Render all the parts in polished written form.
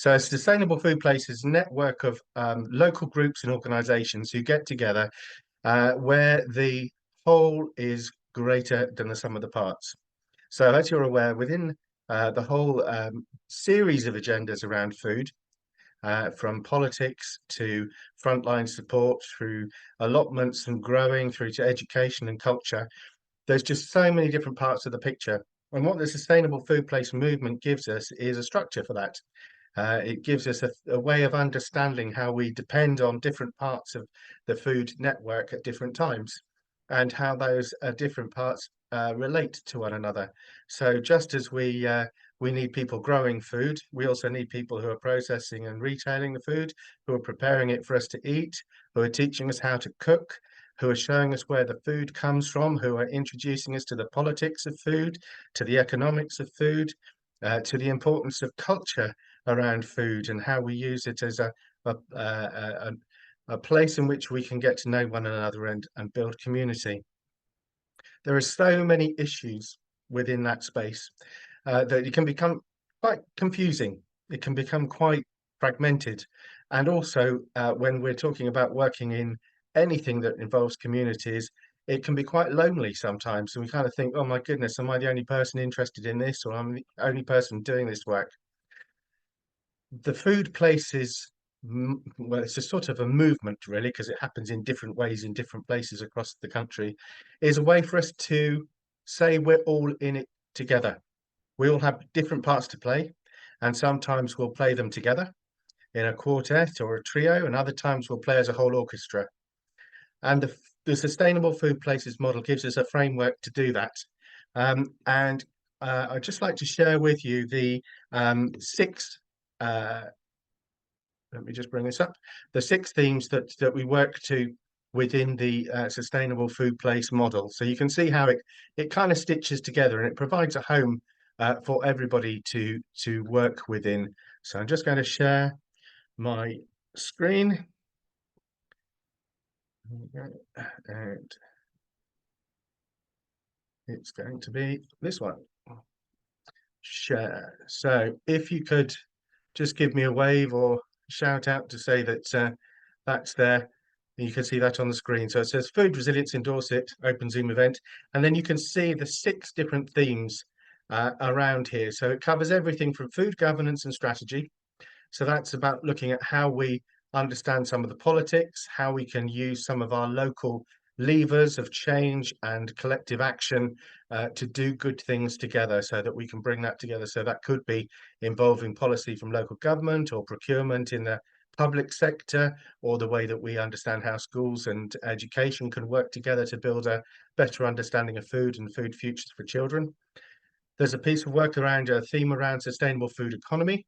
So a sustainable food place is a network of local groups and organizations who get together where the whole is greater than the sum of the parts. So as you're aware, within the whole series of agendas around food, from politics to frontline support, through allotments and growing, through to education and culture, there's just so many different parts of the picture. And what the Sustainable Food Place movement gives us is a structure for that. It gives us a way of understanding how we depend on different parts of the food network at different times and how those different parts relate to one another. So just as we need people growing food, we also need people who are processing and retailing the food, who are preparing it for us to eat, who are teaching us how to cook, who are showing us where the food comes from, who are introducing us to the politics of food, to the economics of food, to the importance of culture around food and how we use it as a place in which we can get to know one another and build community. There are so many issues within that space that it can become quite confusing. It can become quite fragmented. And also, when we're talking about working in anything that involves communities, it can be quite lonely sometimes. And we kind of think, oh my goodness, am I the only person interested in this, or I'm the only person doing this work? The food places, well, it's a sort of a movement really, because it happens in different ways in different places across the country, is a way for us to say we're all in it together. We all have different parts to play, and sometimes we'll play them together in a quartet or a trio, and other times we'll play as a whole orchestra. And the Sustainable Food Places model gives us a framework to do that. And I'd just like to share with you the six let me just bring this up. The six themes that we work to within the Sustainable Food Place model. So you can see how it kind of stitches together and it provides a home for everybody to work within. So I'm just going to share my screen. And it's going to be this one. Share. So if you could just give me a wave or shout out to say that that's there. You can see that on the screen. So it says Food Resilience in Dorset, open Zoom event. And then you can see the 6 different themes around here. So it covers everything from food governance and strategy. So that's about looking at how we understand some of the politics, how we can use some of our local levers of change and collective action to do good things together so that we can bring that together. So that could be involving policy from local government or procurement in the public sector, or the way that we understand how schools and education can work together to build a better understanding of food and food futures for children. There's a piece of work around a theme around sustainable food economy.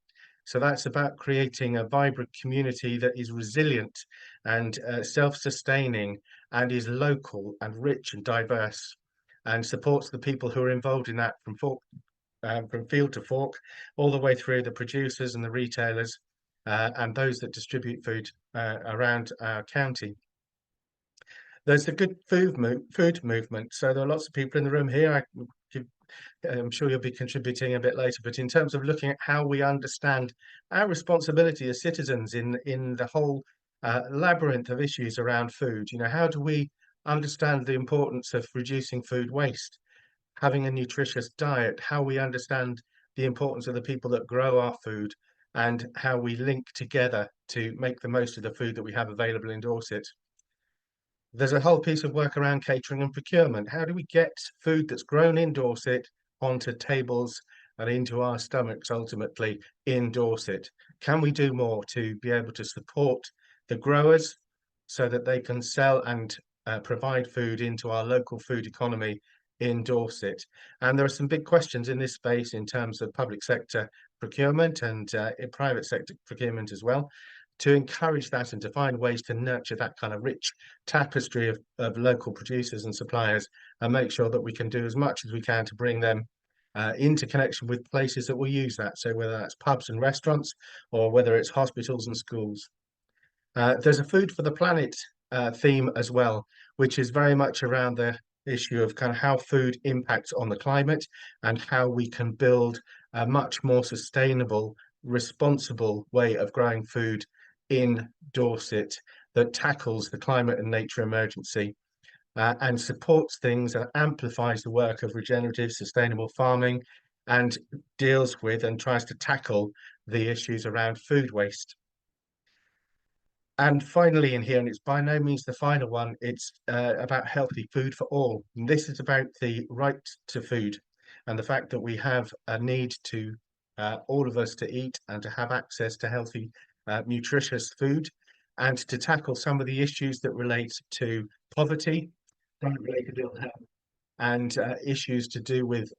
So that's about creating a vibrant community that is resilient and self-sustaining and is local and rich and diverse and supports the people who are involved in that from field to fork, all the way through the producers and the retailers and those that distribute food around our county. There's the good food movement. So there are lots of people in the room here. I'm sure you'll be contributing a bit later, but in terms of looking at how we understand our responsibility as citizens in the whole labyrinth of issues around food, how do we understand the importance of reducing food waste, having a nutritious diet, how we understand the importance of the people that grow our food, and how we link together to make the most of the food that we have available in Dorset. There's a whole piece of work around catering and procurement. How do we get food that's grown in Dorset onto tables and into our stomachs ultimately in Dorset? Can we do more to be able to support the growers so that they can sell and provide food into our local food economy in Dorset? And there are some big questions in this space in terms of public sector procurement and in private sector procurement as well, to encourage that and to find ways to nurture that kind of rich tapestry of local producers and suppliers, and make sure that we can do as much as we can to bring them into connection with places that will use that. So whether that's pubs and restaurants, or whether it's hospitals and schools. There's a Food for the Planet theme as well, which is very much around the issue of kind of how food impacts on the climate and how we can build a much more sustainable responsible way of growing food in Dorset that tackles the climate and nature emergency and supports things and amplifies the work of regenerative, sustainable farming and deals with and tries to tackle the issues around food waste. And finally in here, and it's by no means the final one, it's about healthy food for all. And this is about the right to food and the fact that we have a need to, all of us to eat and to have access to healthy, nutritious food and to tackle some of the issues that relate to poverty, related ill health, and issues to do with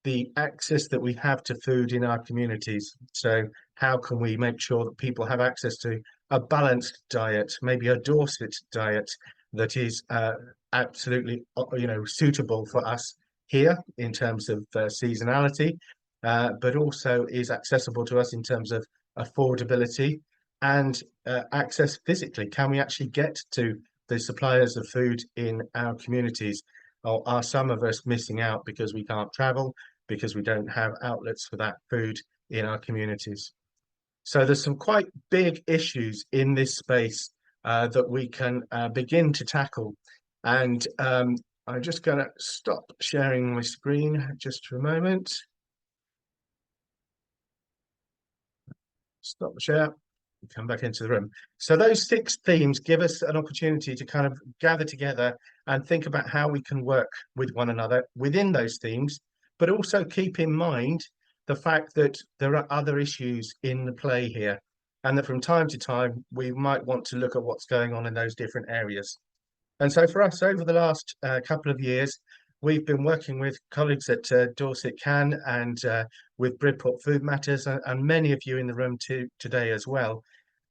the access that we have to food in our communities. So how can we make sure that people have access to a balanced diet, maybe a Dorset diet that is absolutely, suitable for us here in terms of seasonality, but also is accessible to us in terms of affordability and access physically. Can we actually get to the suppliers of food in our communities? Or are some of us missing out because we can't travel, because we don't have outlets for that food in our communities? So there's some quite big issues in this space that we can begin to tackle. And I'm just going to stop sharing my screen just for a moment. Stop share. Come back into the room. So those 6 themes give us an opportunity to kind of gather together and think about how we can work with one another within those themes, but also keep in mind the fact that there are other issues in the play here, and that from time to time we might want to look at what's going on in those different areas. And so for us, over the last couple of years, we've been working with colleagues at Dorset Can and with Bridport Food Matters, and many of you in the room today as well,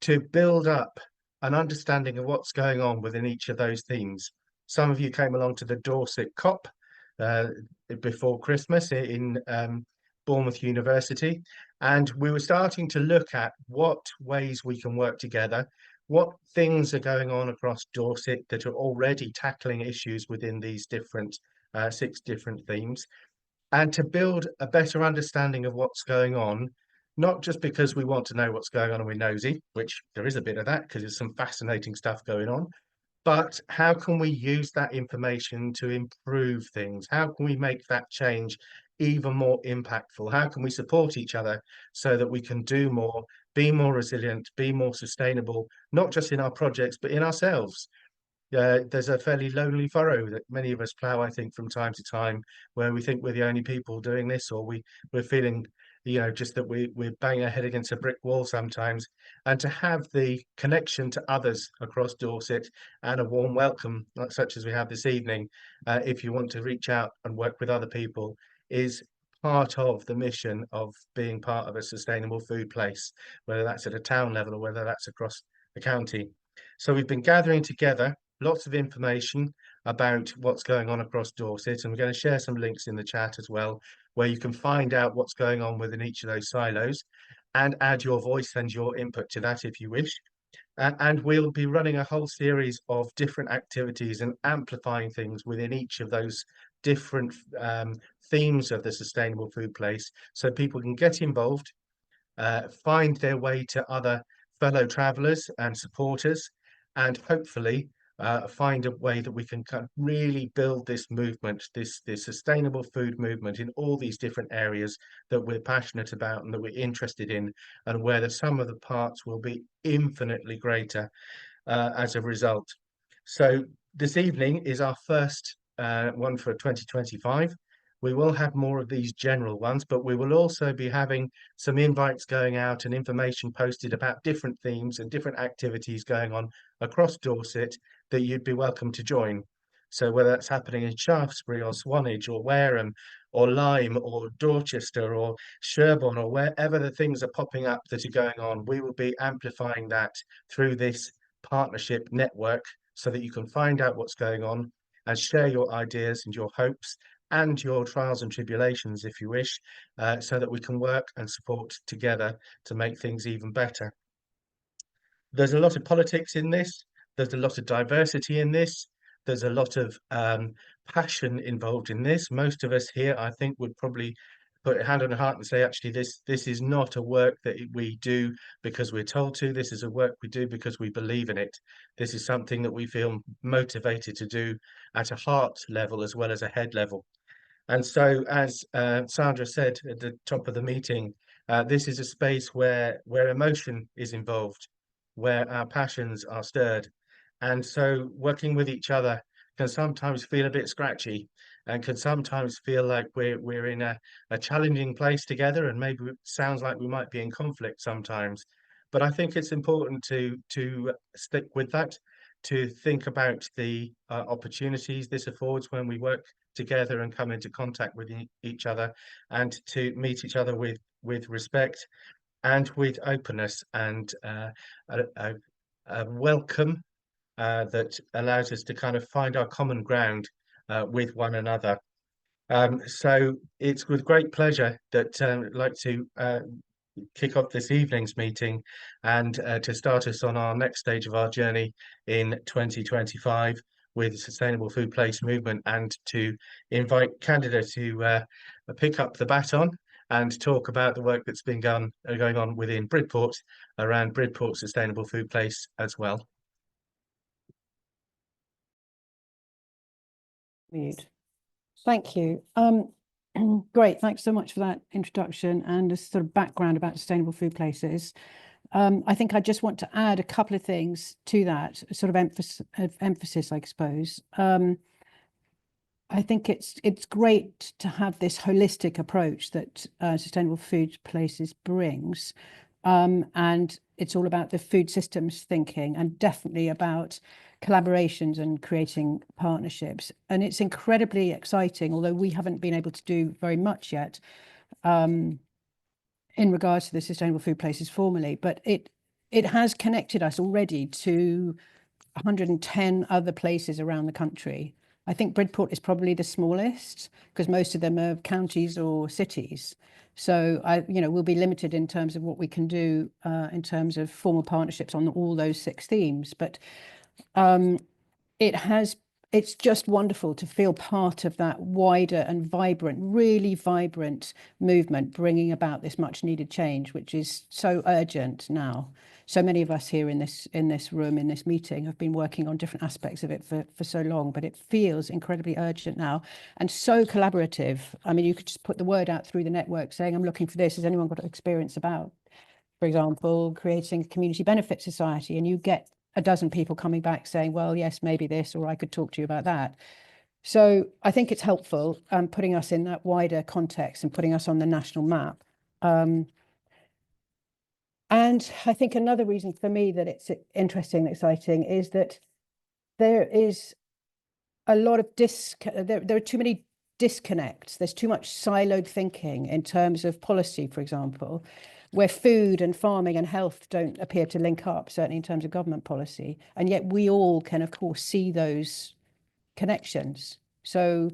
to build up an understanding of what's going on within each of those themes. Some of you came along to the Dorset COP before Christmas in Bournemouth University, and we were starting to look at what ways we can work together, what things are going on across Dorset that are already tackling issues within these different 6 different themes, and to build a better understanding of what's going on, not just because we want to know what's going on and we're nosy, which there is a bit of that because there's some fascinating stuff going on, but how can we use that information to improve things? How can we make that change even more impactful? How can we support each other so that we can do more, be more resilient, be more sustainable, not just in our projects, but in ourselves? There's a fairly lonely furrow that many of us plough, I think, from time to time, where we think we're the only people doing this, or we're feeling, just that we're banging our head against a brick wall sometimes. And to have the connection to others across Dorset and a warm welcome, such as we have this evening, if you want to reach out and work with other people, is part of the mission of being part of a sustainable food place, whether that's at a town level or whether that's across the county. So we've been gathering together lots of information about what's going on across Dorset, and we're going to share some links in the chat as well, where you can find out what's going on within each of those silos and add your voice and your input to that if you wish. And we'll be running a whole series of different activities and amplifying things within each of those different themes of the sustainable food place, so people can get involved, find their way to other fellow travellers and supporters, and hopefully find a way that we can kind of really build this movement, this sustainable food movement in all these different areas that we're passionate about and that we're interested in, and where the sum of the parts will be infinitely greater as a result. So this evening is our first one for 2025. We will have more of these general ones, but we will also be having some invites going out and information posted about different themes and different activities going on across Dorset that you'd be welcome to join. So whether that's happening in Shaftesbury or Swanage or Wareham or Lyme or Dorchester or Sherborne or wherever the things are popping up that are going on, we will be amplifying that through this partnership network so that you can find out what's going on and share your ideas and your hopes and your trials and tribulations, if you wish, so that we can work and support together to make things even better. There's a lot of politics in this. There's a lot of diversity in this. There's a lot of passion involved in this. Most of us here, I think, would probably put a hand on the heart and say, actually, this is not a work that we do because we're told to. This is a work we do because we believe in it. This is something that we feel motivated to do at a heart level as well as a head level. And so, as Sandra said at the top of the meeting, this is a space where emotion is involved, where our passions are stirred. And so working with each other can sometimes feel a bit scratchy and can sometimes feel like we're in a challenging place together, and maybe it sounds like we might be in conflict sometimes. But I think it's important to stick with that, to think about the opportunities this affords when we work together and come into contact with each other, and to meet each other with respect and with openness, and a welcome that allows us to kind of find our common ground with one another. So it's with great pleasure that I'd like to kick off this evening's meeting, and to start us on our next stage of our journey in 2025 with the Sustainable Food Place movement, and to invite Candida to pick up the baton and talk about the work that's been going on within Bridport around Bridport Sustainable Food Place as well. Thank you. Great, thanks so much for that introduction and a sort of background about sustainable food places. I think I just want to add a couple of things to that, sort of emphasis, I suppose. I think it's great to have this holistic approach that sustainable food places brings, and it's all about the food systems thinking, and definitely about collaborations and creating partnerships. And it's incredibly exciting, although we haven't been able to do very much yet in regards to the sustainable food places formally, but it has connected us already to 110 other places around the country. I think Bridport is probably the smallest because most of them are counties or cities. So we'll be limited in terms of what we can do in terms of formal partnerships on all those 6 themes. But it's just wonderful to feel part of that wider and vibrant, really vibrant movement, bringing about this much needed change, which is so urgent now. So many of us here in this room, in this meeting, have been working on different aspects of it for so long, but it feels incredibly urgent now and so collaborative. I mean, you could just put the word out through the network saying, I'm looking for this. Has anyone got experience about, for example, creating a community benefit society? And you get a dozen people coming back saying, well, yes, maybe this, or I could talk to you about that. So I think it's helpful putting us in that wider context and putting us on the national map. And I think another reason for me that it's interesting and exciting is that there is a lot of there are too many disconnects. There's too much siloed thinking in terms of policy, for example, where food and farming and health don't appear to link up, certainly in terms of government policy. And yet we all can, of course, see those connections. So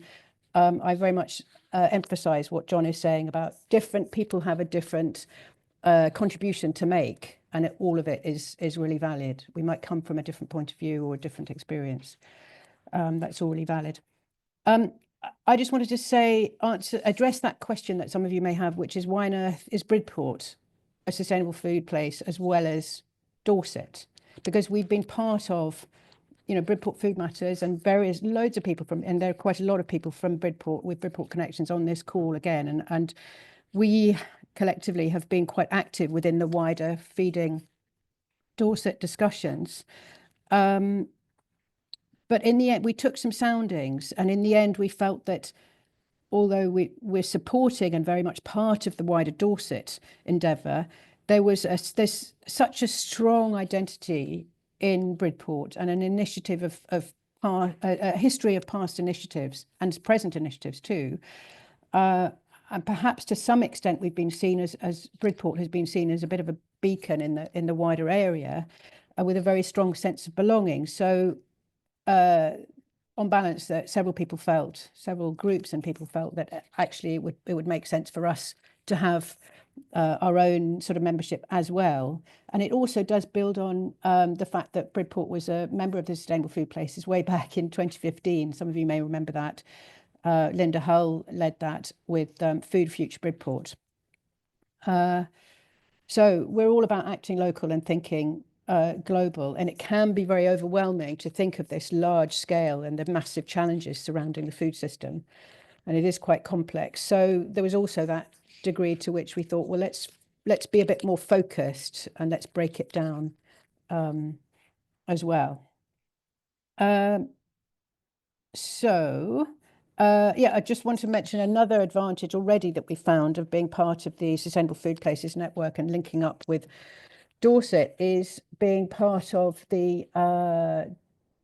I very much emphasize what Jon is saying about different people have a different contribution to make, and all of it is really valid. We might come from a different point of view or a different experience. That's all really valid. I just wanted to say, address that question that some of you may have, which is why on earth is Bridport a sustainable food place as well as Dorset? Because we've been part of, Bridport Food Matters, and loads of people and there are quite a lot of people from Bridport with Bridport connections on this call again, and we collectively have been quite active within the wider Feeding Dorset discussions. But in the end, we took some soundings, and in the end, we felt that although we're supporting and very much part of the wider Dorset endeavour, there's such a strong identity in Bridport and an initiative a history of past initiatives and present initiatives too. And perhaps to some extent we've been seen as Bridport has been seen as a bit of a beacon in the wider area, with a very strong sense of belonging. So on balance, that several groups and people felt that actually it would make sense for us to have our own sort of membership as well. And it also does build on the fact that Bridport was a member of the Sustainable Food Places way back in 2015. Some of you may remember that. Linda Hull led that with Food Future Bridport. So we're all about acting local and thinking global, and it can be very overwhelming to think of this large scale and the massive challenges surrounding the food system, and it is quite complex. So there was also that degree to which we thought, well, let's be a bit more focused and let's break it down as well. Yeah, I just want to mention another advantage already that we found of being part of the Sustainable Food Places Network and linking up with Dorset is being part of the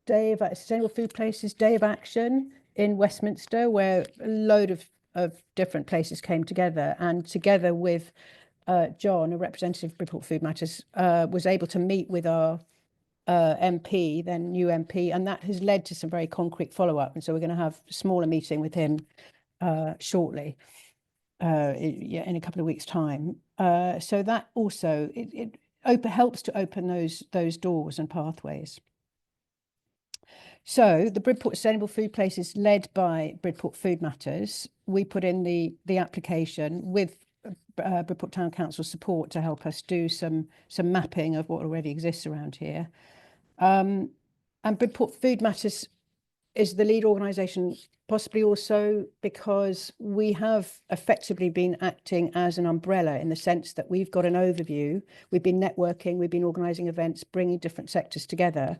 Sustainable Food Places Day of Action in Westminster, where a load of different places came together, and together with Jon, a representative of Bridport Food Matters, was able to meet with our MP, then new MP, and that has led to some very concrete follow-up. And so we're going to have a smaller meeting with him shortly, in a couple of weeks' time. So that also it helps to open those doors and pathways. So the Bridport Sustainable Food Places, led by Bridport Food Matters, we put in the application with Bridport Town Council support to help us do some mapping of what already exists around here. And Bridport Food Matters is the lead organisation, possibly also because we have effectively been acting as an umbrella in the sense that we've got an overview, we've been networking, we've been organising events, bringing different sectors together,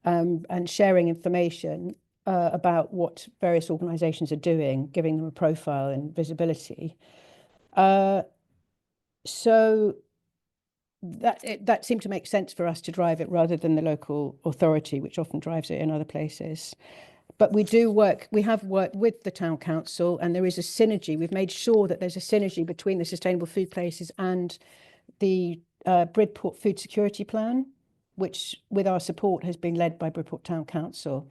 and sharing information about what various organisations are doing, giving them a profile and visibility. So that seemed to make sense for us to drive it rather than the local authority, which often drives it in other places. But we have worked with the town council, and there is a synergy. We've made sure that there's a synergy between the Sustainable Food Places and the Bridport Food Security Plan, which with our support has been led by Bridport Town Council.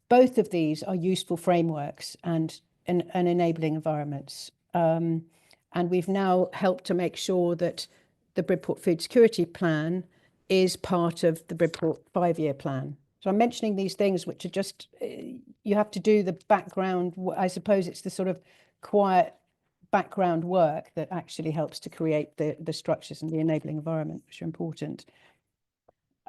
Both of these are useful frameworks and enabling environments. And we've now helped to make sure that the Bridport Food Security Plan is part of the Bridport 5-year plan. So I'm mentioning these things which are just, you have to do the background. I suppose it's the sort of quiet background work that actually helps to create the structures and the enabling environment, which are important.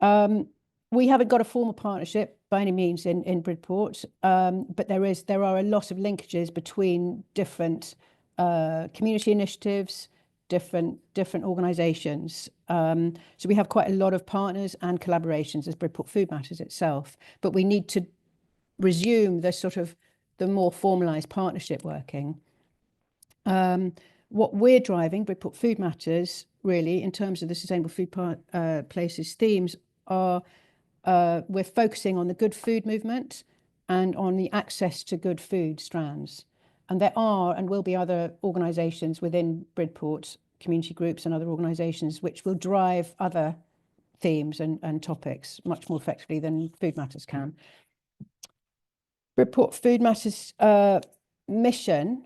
We haven't got a formal partnership by any means in Bridport, but there are a lot of linkages between different community initiatives, different organisations. So we have quite a lot of partners and collaborations as Bridport Food Matters itself, but we need to resume the more formalised partnership working. What we're driving, Bridport Food Matters, really, in terms of the Sustainable Food Places themes are, we're focusing on the good food movement and on the access to good food strands. And there are and will be other organisations within Bridport, community groups and other organisations, which will drive other themes and topics much more effectively than Food Matters can. Bridport Food Matters mission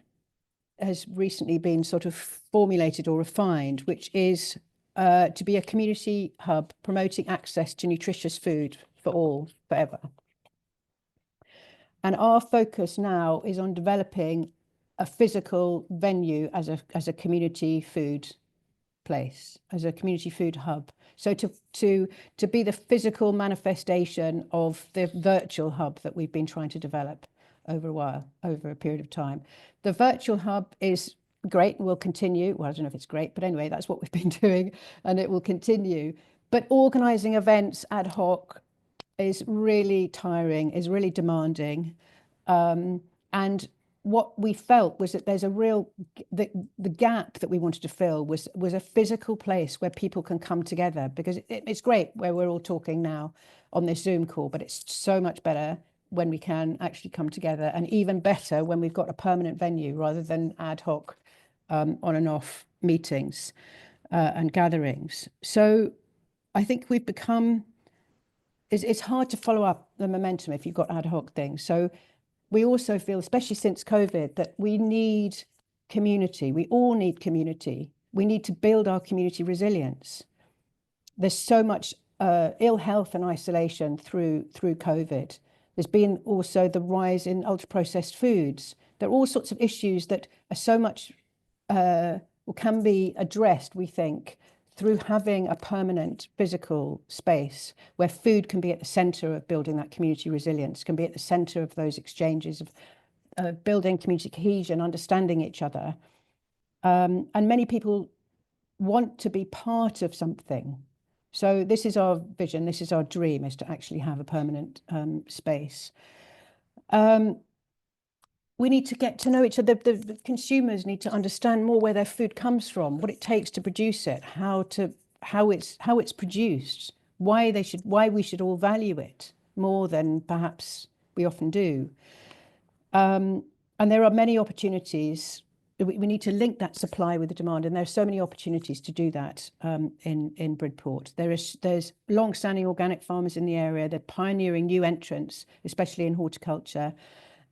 has recently been sort of formulated or refined, which is to be a community hub promoting access to nutritious food for all, forever. And our focus now is on developing a physical venue as a community food place, as a community food hub. So to be the physical manifestation of the virtual hub that we've been trying to develop over a period of time. The virtual hub is great and will continue. Well, I don't know if it's great, but anyway, that's what we've been doing and it will continue. But organising events ad hoc is really tiring, is really demanding. And what we felt was that there's a real, the gap that we wanted to fill was a physical place where people can come together, because it's great where we're all talking now on this Zoom call, but it's so much better when we can actually come together, and even better when we've got a permanent venue rather than ad hoc on and off meetings and gatherings. So I think we've become, it's hard to follow up the momentum if you've got ad hoc things. So we also feel, especially since COVID, that we need community. We all need community. We need to build our community resilience. There's so much ill health and isolation through COVID There's been also the rise in ultra-processed foods. There are all sorts of issues that are so much, or can be addressed, we think, through having a permanent physical space where food can be at the centre of building that community resilience, can be at the centre of those exchanges of building community cohesion, understanding each other. And many people want to be part of something. So this is our vision, this is our dream, is to actually have a permanent space. We need to get to know each other. The consumers need to understand more where their food comes from, what it takes to produce it, how it's produced, why we should all value it more than perhaps we often do. And there are many opportunities. We need to link that supply with the demand, and there are so many opportunities to do that in Bridport. There's long-standing organic farmers in the area. They're pioneering new entrants, especially in horticulture.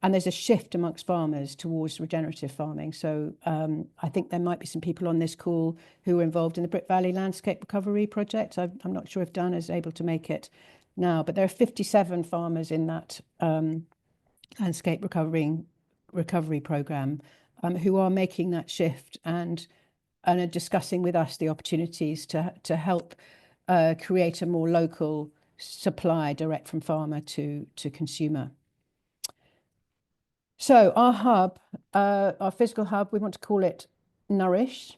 And there's a shift amongst farmers towards regenerative farming. So I think there might be some people on this call who are involved in the Brit Valley Landscape Recovery Project. I'm not sure if Dan is able to make it now, but there are 57 farmers in that landscape recovery programme who are making that shift and are discussing with us the opportunities to help create a more local supply direct from farmer to consumer. So our hub, our physical hub, we want to call it Nourish.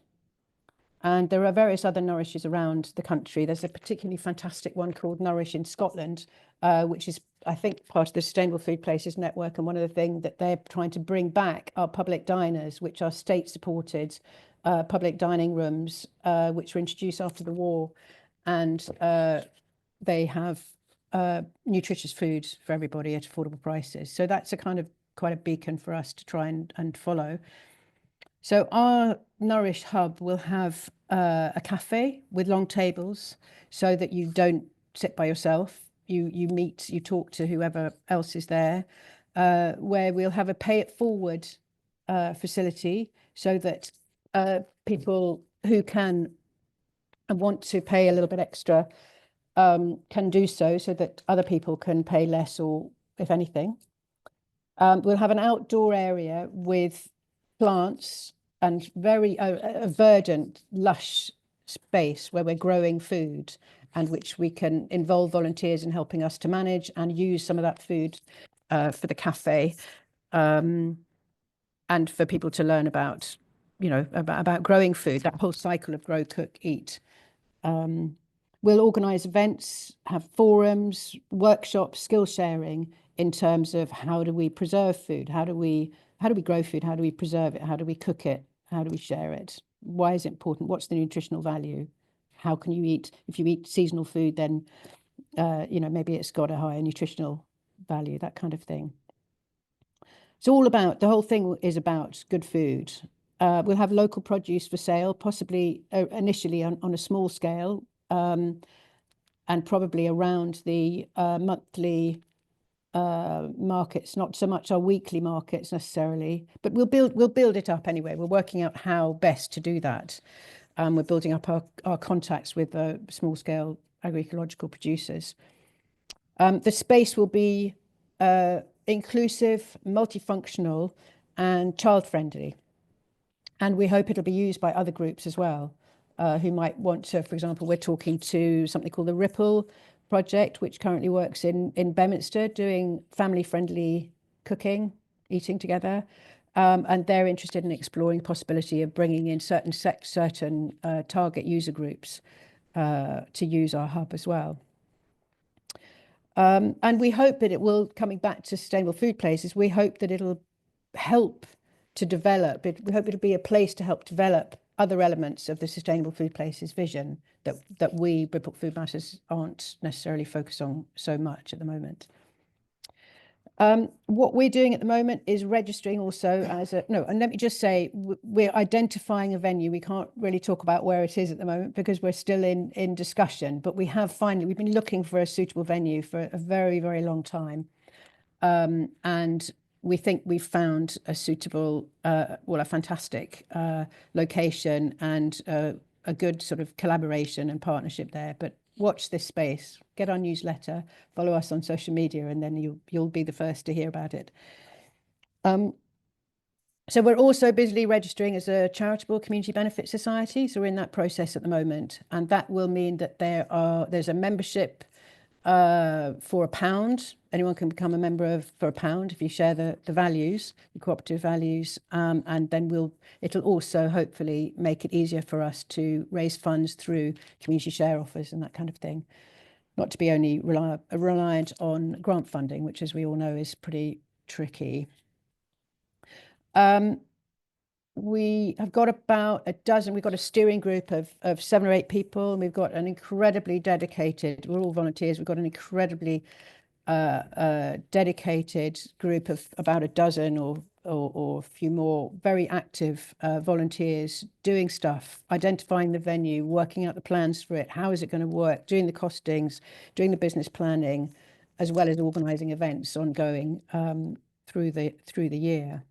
And there are various other Nourishes around the country. There's a particularly fantastic one called Nourish in Scotland, which is, I think, part of the Sustainable Food Places Network. And one of the things that they're trying to bring back are public diners, which are state-supported public dining rooms, which were introduced after the war. And they have nutritious food for everybody at affordable prices. So that's a kind of quite a beacon for us to try and follow. So our Nourish hub will have a cafe with long tables so that you don't sit by yourself. You meet, you talk to whoever else is there, where we'll have a pay it forward facility so that people who can and want to pay a little bit extra can do so that other people can pay less, or if anything. We'll have an outdoor area with plants and very verdant, lush space where we're growing food, and which we can involve volunteers in helping us to manage and use some of that food for the cafe, and for people to learn about, about growing food, that whole cycle of grow, cook, eat. We'll organise events, have forums, workshops, skill sharing in terms of how do we preserve food, how do we grow food, how do we preserve it, how do we cook it, how do we share it, why is it important, what's the nutritional value, how can you eat, if you eat seasonal food, then maybe it's got a higher nutritional value, that kind of thing. It's all about, the whole thing is about good food. We'll have local produce for sale, possibly initially on a small scale, and probably around the monthly markets, not so much our weekly markets necessarily, but we'll build it up anyway. We're working out how best to do that. We're building up our contacts with small scale agroecological producers. The space will be inclusive, multifunctional, and child friendly. And we hope it'll be used by other groups as well, who might want to, for example, we're talking to something called the Ripple Project, which currently works in Bedminster, doing family-friendly cooking, eating together. And they're interested in exploring the possibility of bringing in certain target user groups to use our hub as well. And we hope that it will, coming back to Sustainable Food Places, we hope that it'll help to develop, we hope it'll be a place to help develop other elements of the Sustainable Food Places vision that we, Bridport Food Matters, aren't necessarily focused on so much at the moment. What we're doing at the moment is registering also as and let me just say, we're identifying a venue. We can't really talk about where it is at the moment because we're still in discussion, but we've been looking for a suitable venue for a very, very long time. And we think we've found a suitable, a fantastic location and a good sort of collaboration and partnership there. But watch this space, get our newsletter, follow us on social media, and then you'll be the first to hear about it. So we're also busily registering as a charitable community benefit society. So we're in that process at the moment, and that will mean that there's a membership for £1. Anyone can become a member for £1 if you share the values, the cooperative values, and then it'll also hopefully make it easier for us to raise funds through community share offers and that kind of thing. Not to be only reliant on grant funding, which, as we all know, is pretty tricky. We have got about a dozen. We've got a steering group of 7 or 8 people, and we've got an incredibly dedicated, we're all volunteers, we've got an incredibly dedicated group of about a dozen or a few more very active volunteers doing stuff, identifying the venue, working out the plans for it, how is it going to work, doing the costings, doing the business planning, as well as organising events ongoing through the year.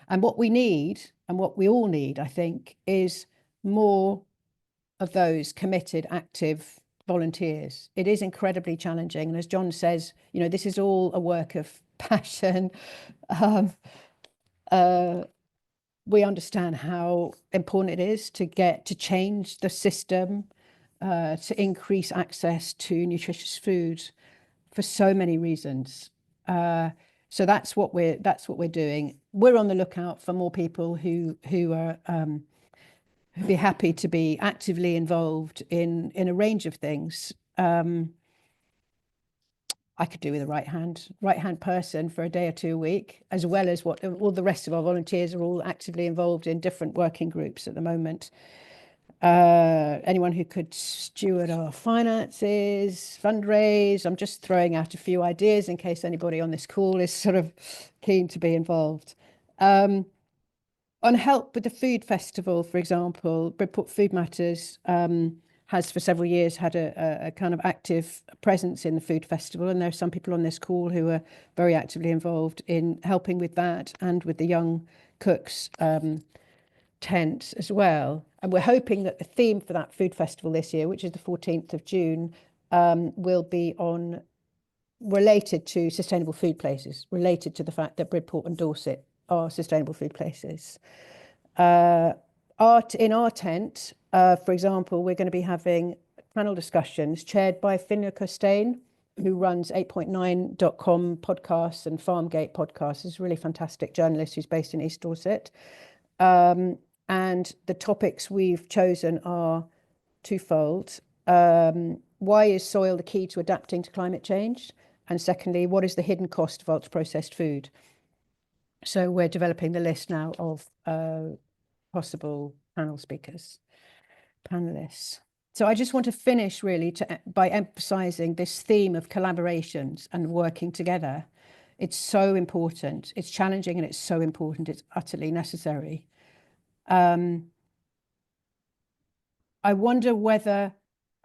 And what we need, and what we all need, I think, is more of those committed, active volunteers. It is incredibly challenging. And as Jon says, this is all a work of passion. We understand how important it is to change the system, to increase access to nutritious food for so many reasons. So that's what we're doing. We're on the lookout for more people who are who'd be happy to be actively involved in a range of things. I could do with a right hand person for a day or 2 a week, as well as what all the rest of our volunteers are all actively involved in different working groups at the moment. Anyone who could steward our finances, fundraise. I'm just throwing out a few ideas in case anybody on this call is sort of keen to be involved. On help with the food festival, for example, Bridport Food Matters has for several years had a kind of active presence in the food festival, and there are some people on this call who are very actively involved in helping with that and with the young cooks tent as well. And we're hoping that the theme for that food festival this year, which is the 14th of June, will be related to sustainable food places, related to the fact that Bridport and Dorset are sustainable food places. In our tent, for example, we're going to be having panel discussions chaired by Finja Costain, who runs 8.9.com podcasts and Farmgate podcasts. He's a really fantastic journalist who's based in East Dorset. And the topics we've chosen are twofold. Why is soil the key to adapting to climate change? And secondly, what is the hidden cost of ultra-processed food? So we're developing the list now of possible panelists. So I just want to finish really by emphasising this theme of collaborations and working together. It's so important. It's challenging and it's so important. It's utterly necessary. I wonder whether,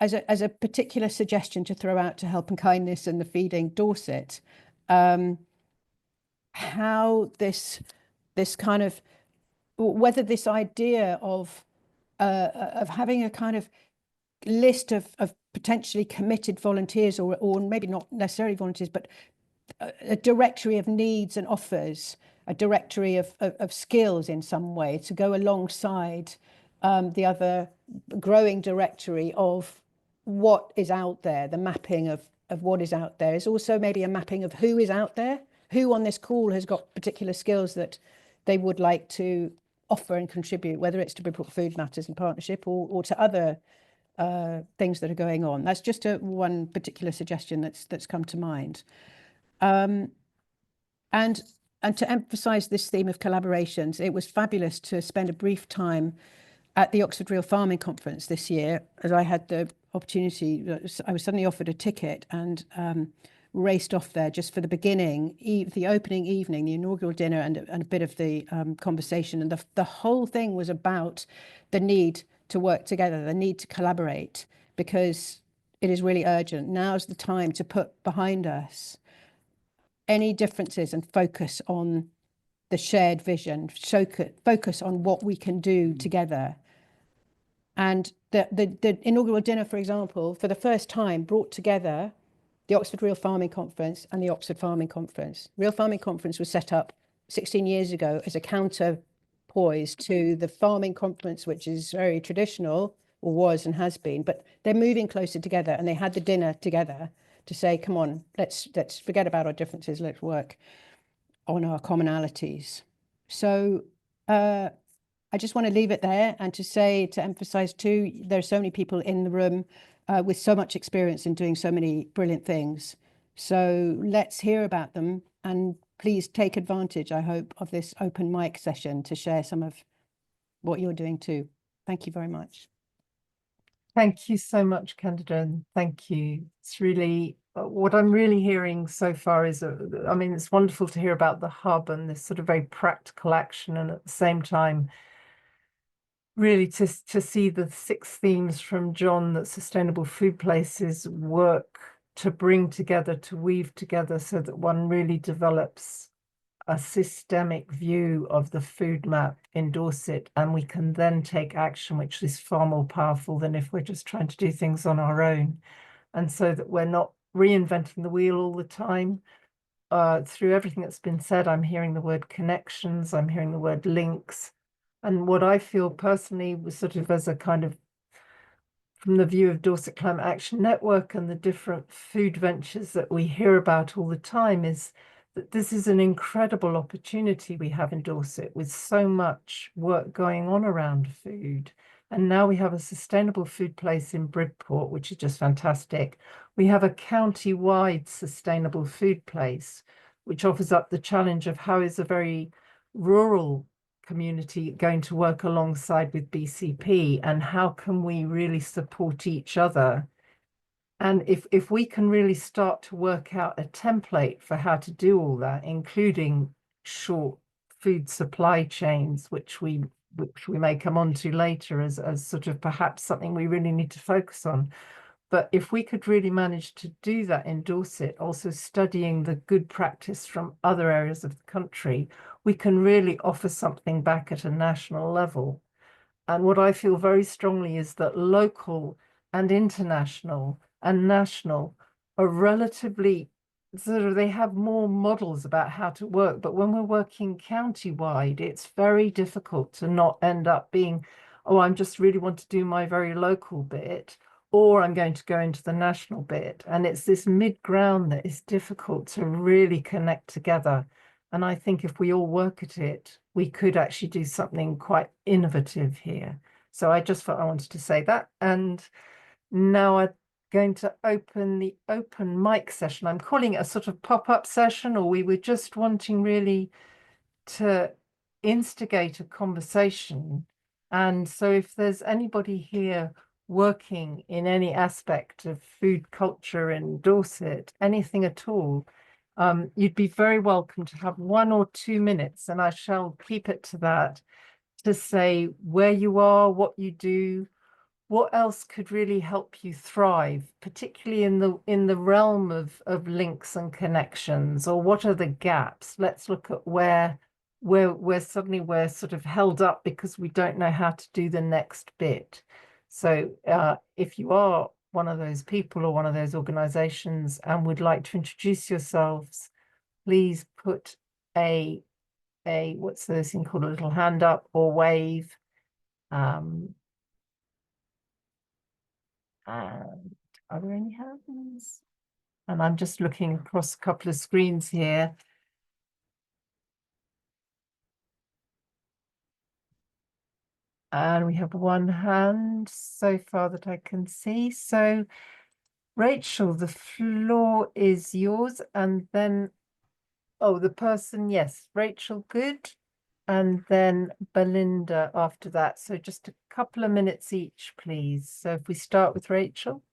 as a particular suggestion to throw out to Help and Kindness and the Feeding Dorset, how this kind of, whether this idea of having a kind of list of potentially committed volunteers, or maybe not necessarily volunteers, but a directory of needs and offers, a directory of skills in some way to go alongside the other growing directory of what is out there. The mapping of what is out there is also maybe a mapping of who is out there, who on this call has got particular skills that they would like to offer and contribute, whether it's to Bridport Food Matters and Partnership or to other things that are going on. That's just one particular suggestion that's come to mind. And to emphasise this theme of collaborations, it was fabulous to spend a brief time at the Oxford Real Farming Conference this year, as I had the opportunity. I was suddenly offered a ticket and raced off there just for the beginning, the opening evening, the inaugural dinner, and a bit of the conversation. And the whole thing was about the need to work together, the need to collaborate, because it is really urgent. Now's the time to put behind us any differences and focus on the shared vision, focus on what we can do together. And the inaugural dinner, for example, for the first time brought together the Oxford Real Farming Conference and the Oxford Farming Conference. Real Farming Conference was set up 16 years ago as a counterpoise to the Farming Conference, which is very traditional, or was and has been, but they're moving closer together, and they had the dinner together to say, come on, let's forget about our differences, let's work on our commonalities. So I just want to leave it there and to say, to emphasize too, there are so many people in the room with so much experience in doing so many brilliant things. So let's hear about them, and please take advantage, I hope, of this open mic session to share some of what you're doing too. Thank you very much. Thank you so much, Candida, and thank you. It's really, what I'm really hearing so far is, I mean, it's wonderful to hear about the hub and this sort of very practical action, and at the same time, really to see the 6 themes from Jon that sustainable food places work to bring together, to weave together, so that one really develops a systemic view of the food map in Dorset, and we can then take action, which is far more powerful than if we're just trying to do things on our own. And so that we're not reinventing the wheel all the time. Through everything that's been said, I'm hearing the word connections, I'm hearing the word links. And what I feel personally was sort of as a kind of, from the view of Dorset Climate Action Network and the different food ventures that we hear about all the time, is that this is an incredible opportunity we have in Dorset, with so much work going on around food. And now we have a sustainable food place in Bridport, which is just fantastic. We have a county-wide sustainable food place, which offers up the challenge of how is a very rural community going to work alongside with BCP, and how can we really support each other. And if we can really start to work out a template for how to do all that, including short food supply chains, which we may come on to later as sort of perhaps something we really need to focus on. But if we could really manage to do that in Dorset, also studying the good practice from other areas of the country, we can really offer something back at a national level. And what I feel very strongly is that local and international and national are relatively sort of, they have more models about how to work. But when we're working county-wide, it's very difficult to not end up being, oh, I just really want to do my very local bit, or I'm going to go into the national bit. And it's this mid-ground that is difficult to really connect together. And I think if we all work at it, we could actually do something quite innovative here. So I just felt I wanted to say that. And now I'm going to open the open mic session. I'm calling it a sort of pop-up session, or we were just wanting really to instigate a conversation. And so if there's anybody here working in any aspect of food culture in Dorset, anything at all, you'd be very welcome to have 1 or 2 minutes, and I shall keep it to that, to say where you are, what you do, what else could really help you thrive, particularly in the realm of links and connections, or what are the gaps? Let's look at where suddenly we're sort of held up because we don't know how to do the next bit. So if you are one of those people or one of those organizations and would like to introduce yourselves, please put a what's this thing called, a little hand up or wave. And are there any hands? And I'm just looking across a couple of screens here. And we have 1 hand so far that I can see. So Rachel, the floor is yours. And then, oh, the person, yes, Rachel, good. And then Belinda after that. So just a couple of minutes each, please. So if we start with Rachel.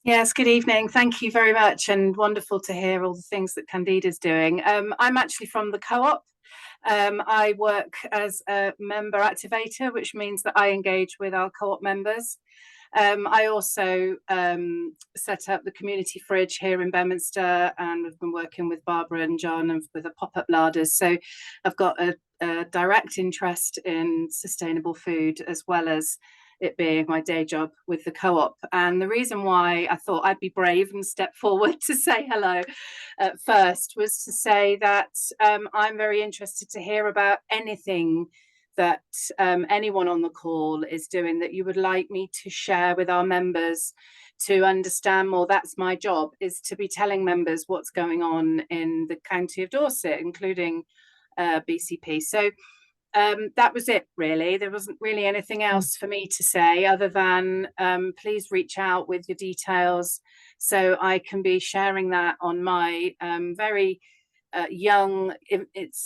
Yes, good evening. Thank you very much, and wonderful to hear all the things that Candida's doing. I'm actually from the co-op. I work as a member activator, which means that I engage with our co-op members. I also set up the community fridge here in Bedminster, and we've been working with Barbara and Jon and with the pop-up larders. So I've got a direct interest in sustainable food, as well as it being my day job with the co-op. And the reason why I thought I'd be brave and step forward to say hello at first was to say that I'm very interested to hear about anything that anyone on the call is doing that you would like me to share with our members to understand more. That's my job, is to be telling members what's going on in the county of Dorset, including BCP. So that was it, really. There wasn't really anything else for me to say other than please reach out with your details so I can be sharing that on my very young,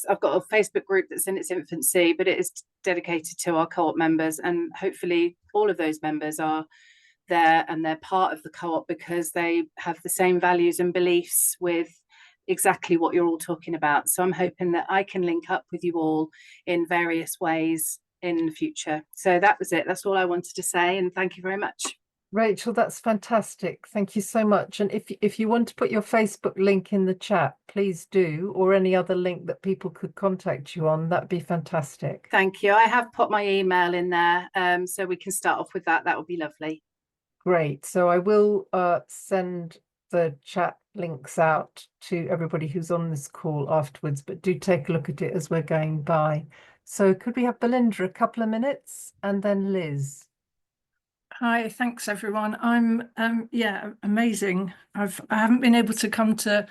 I've got a Facebook group that's in its infancy, but it is dedicated to our co-op members, and hopefully all of those members are there and they're part of the co-op because they have the same values and beliefs with exactly what you're all talking about. So I'm hoping that I can link up with you all in various ways in the future. So that was it. That's all I wanted to say, and thank you very much. Rachel, that's fantastic. Thank you so much. And if you want to put your Facebook link in the chat, please do, or any other link that people could contact you on, that'd be fantastic. Thank you. I have put my email in there, so we can start off with that. That would be lovely. Great. So I will send the chat links out to everybody who's on this call afterwards, but do take a look at it as we're going by. So could we have Belinda a couple of minutes and then Liz? Hi, thanks everyone. I'm yeah, amazing. I haven't been able to come to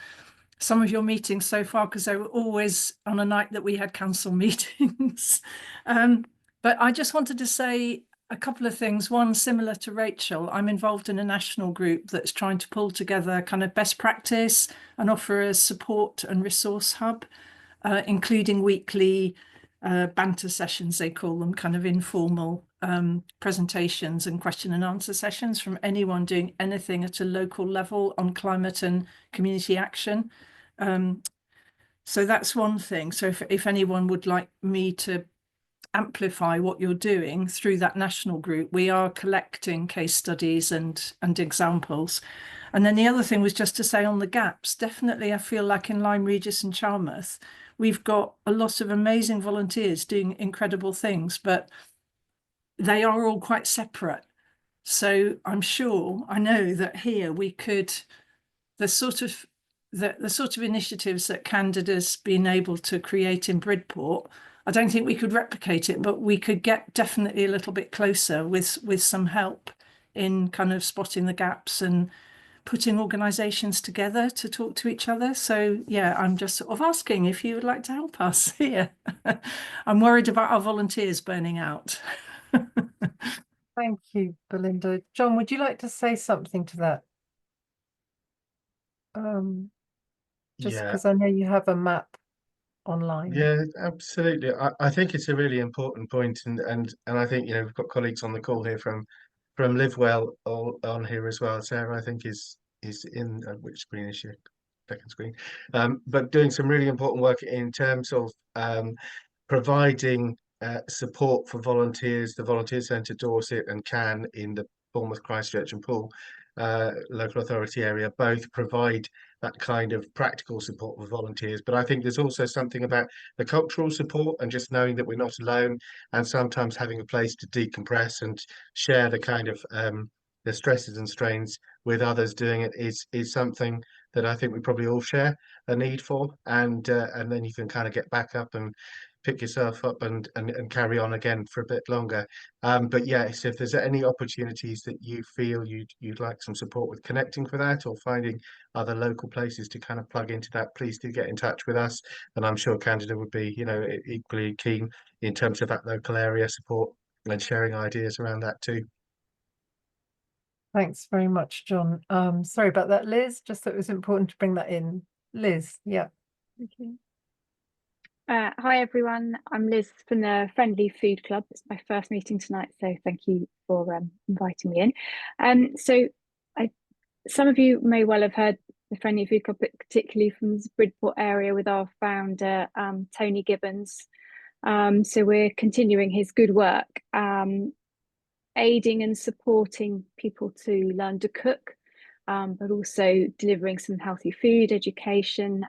some of your meetings so far because they were always on a night that we had council meetings. But I just wanted to say a couple of things. One, similar to Rachel, I'm involved in a national group that's trying to pull together kind of best practice and offer a support and resource hub, including weekly banter sessions, they call them, kind of informal presentations and question and answer sessions from anyone doing anything at a local level on climate and community action. So that's one thing. So if anyone would like me to amplify what you're doing through that national group, we are collecting case studies and examples. And then the other thing was just to say on the gaps, definitely I feel like in Lyme Regis and Charmouth, we've got a lot of amazing volunteers doing incredible things, but they are all quite separate. So I'm sure, I know that here we could, the sort of initiatives that Candida's been able to create in Bridport, I don't think we could replicate it, but we could get definitely a little bit closer with some help in kind of spotting the gaps and putting organisations together to talk to each other. So yeah, I'm just sort of asking if you would like to help us here. I'm worried about our volunteers burning out. Thank you, Belinda. John, would you like to say something to that? Just because I know you have a map online. Yeah, absolutely. I think it's a really important point, and I think, you know, we've got colleagues on the call here from Live Well on here as well. Sarah, I think is in which screen is she? Second screen. But doing some really important work in terms of providing support for volunteers. The Volunteer Centre Dorset and Can in the Bournemouth, Christchurch and Poole local authority area both provide that kind of practical support for volunteers. But I think there's also something about the cultural support and just knowing that we're not alone, and sometimes having a place to decompress and share the kind of the stresses and strains with others doing it is something that I think we probably all share a need for, and then you can kind of get back up and pick yourself up and carry on again for a bit longer. But yes, if there's any opportunities that you feel you'd like some support with connecting for that, or finding other local places to kind of plug into that, please do get in touch with us. And I'm sure Candida would be, you know, equally keen in terms of that local area support and sharing ideas around that too. Thanks very much, John. Sorry about that, Liz. Just thought it was important to bring that in. Liz, yeah. Thank you. Hi everyone, I'm Liz from the Friendly Food Club. It's my first meeting tonight, so thank you for inviting me in. So some of you may well have heard the Friendly Food Club, particularly from the Bridport area with our founder, Tony Gibbons. So we're continuing his good work, aiding and supporting people to learn to cook, but also delivering some healthy food education,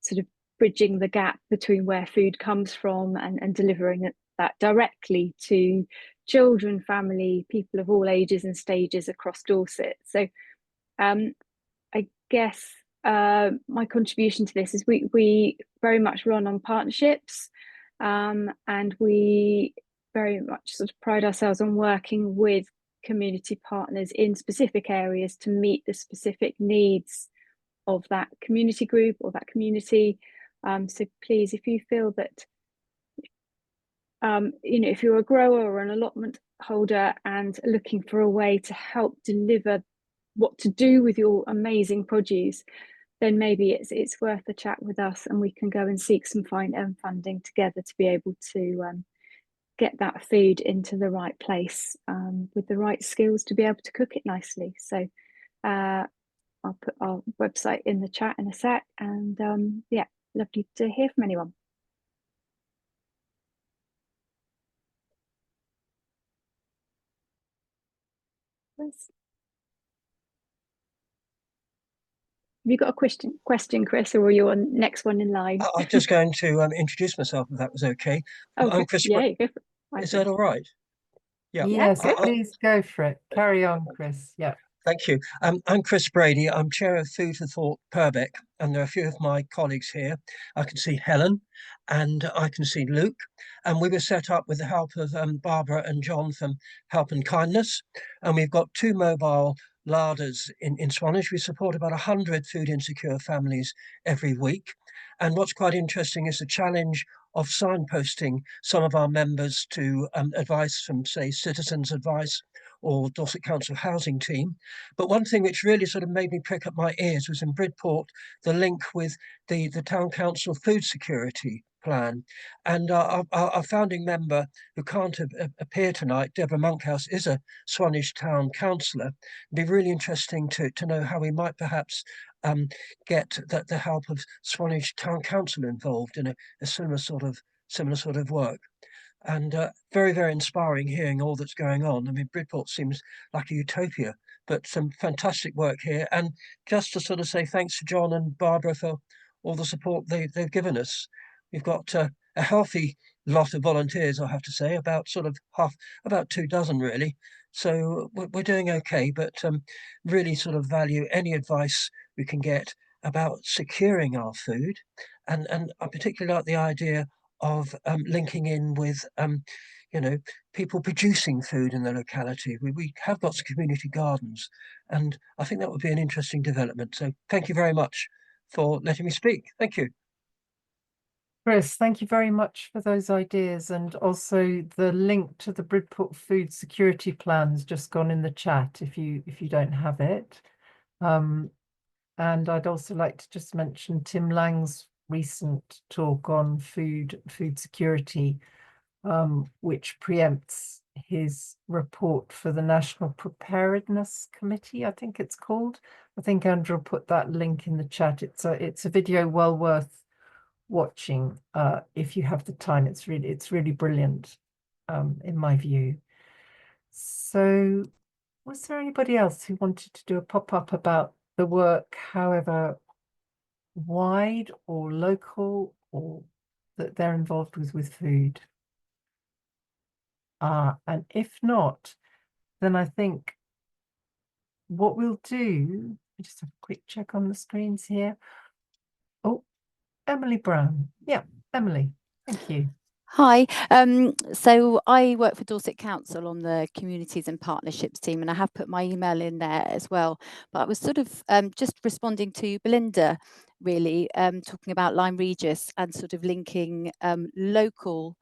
sort of bridging the gap between where food comes from and delivering that directly to children, family, people of all ages and stages across Dorset. So I guess my contribution to this is we very much run on partnerships, and we very much sort of pride ourselves on working with community partners in specific areas to meet the specific needs of that community group or that community. So please, if you feel that if you're a grower or an allotment holder and looking for a way to help deliver what to do with your amazing produce, then maybe it's worth a chat with us, and we can go and seek some funding together to be able to get that food into the right place with the right skills to be able to cook it nicely. So I'll put our website in the chat in a sec, and yeah, lovely to hear from anyone. Yes. Have you got a question, Chris, or are you on next one in line? I was just going to introduce myself, if that was okay. Oh, I'm Chris. yeah, go for it. Is that all right? Yeah. Yes, please go for it. Carry on, Chris. Yeah. Thank you. I'm Chris Brady. I'm chair of Food for Thought Purbeck, and there are a few of my colleagues here. I can see Helen and I can see Luke, and we were set up with the help of Barbara and John from Help and Kindness, and we've got 2 mobile larders in Swanage. We support about 100 food insecure families every week, and what's quite interesting is the challenge of signposting some of our members to advice from, say, Citizens Advice or Dorset Council Housing Team. But one thing which really sort of made me prick up my ears was in Bridport, the link with the Town Council Food Security Plan. And our founding member, who can't appear tonight, Deborah Monkhouse, is a Swanage Town Councillor. It'd be really interesting to know how we might perhaps get the help of Swanage Town Council involved in a similar sort of work. And very, very inspiring hearing all that's going on. I mean, Bridport seems like a utopia, but some fantastic work here. And just to sort of say thanks to John and Barbara for all the support they've given us. We've got a healthy lot of volunteers, I have to say, about 24 really. So we're doing okay, but really sort of value any advice we can get about securing our food. And I particularly like the idea of linking in with people producing food in the locality. We have got some community gardens, and I think that would be an interesting development. So thank you very much for letting me speak. Thank you. Chris, thank you very much for those ideas, and also the link to the Bridport Food Security Plan has just gone in the chat if you don't have it. And I'd also like to just mention Tim Lang's recent talk on food security, which preempts his report for the National Preparedness Committee, I think it's called. I think Andrew put that link in the chat. It's a video well worth watching if you have the time. It's really brilliant in my view. So was there anybody else who wanted to do a pop-up about the work, however wide or local, or that they're involved with food? And if not, then I think what we'll do, just have a quick check on the screens here. Oh, Emily Brown. Yeah, Emily, thank you. Hi, so I work for Dorset Council on the Communities and Partnerships team, and I have put my email in there as well. But I was sort of just responding to Belinda, really, talking about Lyme Regis and sort of linking local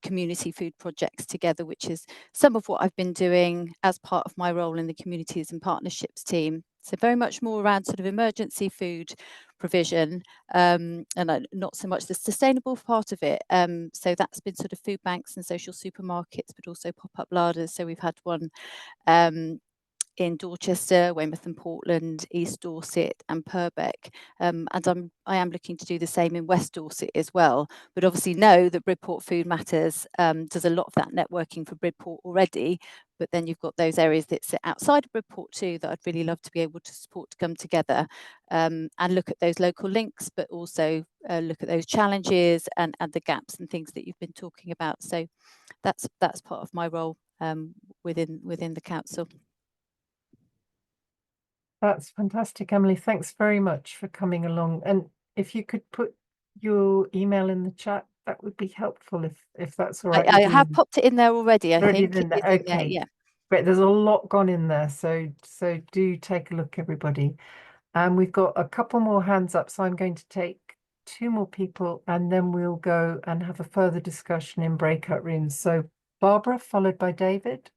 community food projects together, which is some of what I've been doing as part of my role in the Communities and Partnerships team. So very much more around sort of emergency food provision, and not so much the sustainable part of it. So that's been sort of food banks and social supermarkets, but also pop-up larders. So we've had one in Dorchester, Weymouth and Portland, East Dorset and Purbeck, and I am looking to do the same in West Dorset as well, but obviously know that Bridport Food Matters does a lot of that networking for Bridport already, but then you've got those areas that sit outside of Bridport too that I'd really love to be able to support to come together and look at those local links, but also look at those challenges and the gaps and things that you've been talking about. So that's part of my role within the council. That's fantastic, Emily. Thanks very much for coming along. And if you could put your email in the chat, that would be helpful if that's all right. I have popped it in there already, I think. In there. Okay. Yeah. Great. There's a lot gone in there. So do take a look, everybody. And we've got a couple more hands up. So I'm going to take 2 more people and then we'll go and have a further discussion in breakout rooms. So Barbara, followed by David.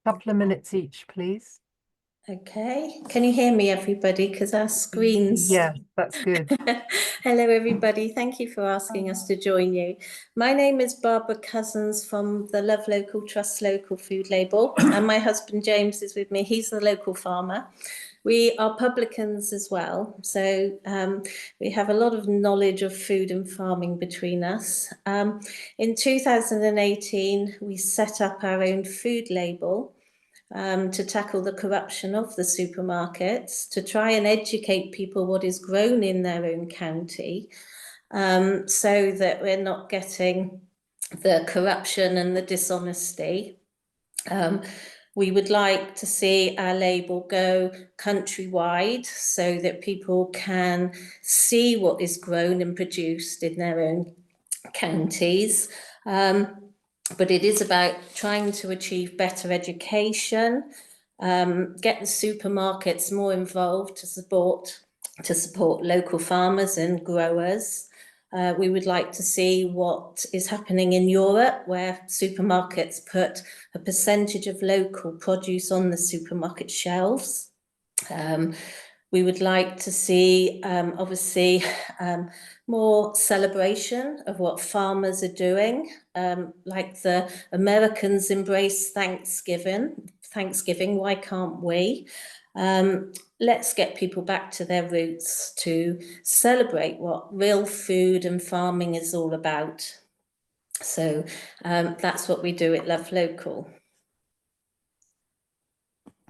Couple of minutes each, please. Okay, can you hear me, everybody? Because our screens. Yeah, that's good. Hello, everybody. Thank you for asking us to join you. My name is Barbara Cousins from the Love Local Trust Local Food Label, and my husband James is with me. He's the local farmer. We are publicans as well, so we have a lot of knowledge of food and farming between us. In 2018, we set up our own food label to tackle the corruption of the supermarkets, to try and educate people what is grown in their own county, so that we're not getting the corruption and the dishonesty. We would like to see our label go countrywide so that people can see what is grown and produced in their own counties. But it is about trying to achieve better education, get the supermarkets more involved to support local farmers and growers. We would like to see what is happening in Europe, where supermarkets put a percentage of local produce on the supermarket shelves. We would like to see, obviously, more celebration of what farmers are doing, like the Americans embrace Thanksgiving. Why can't we? Let's get people back to their roots to celebrate what real food and farming is all about. So that's what we do at Love Local.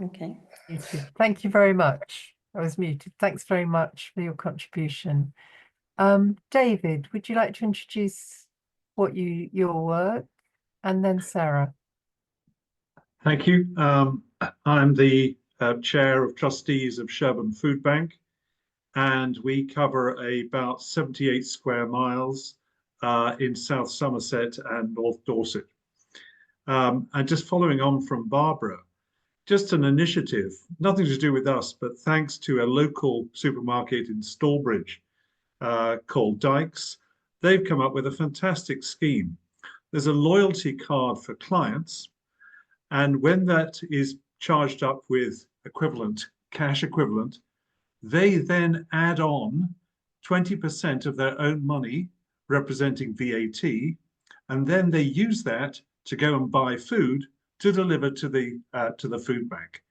Okay. Thank you very much. I was muted. Thanks very much for your contribution. David, would you like to introduce your work, and then Sarah? Thank you. I'm the chair of trustees of Sherburn Food Bank, and we cover about 78 square miles in South Somerset and North Dorset. And just following on from Barbara, just an initiative, nothing to do with us, but thanks to a local supermarket in Stallbridge called Dykes, they've come up with a fantastic scheme. There's a loyalty card for clients, and when that is charged up with cash equivalent, they then add on 20% of their own money representing VAT, and then they use that to go and buy food to deliver to the food bank.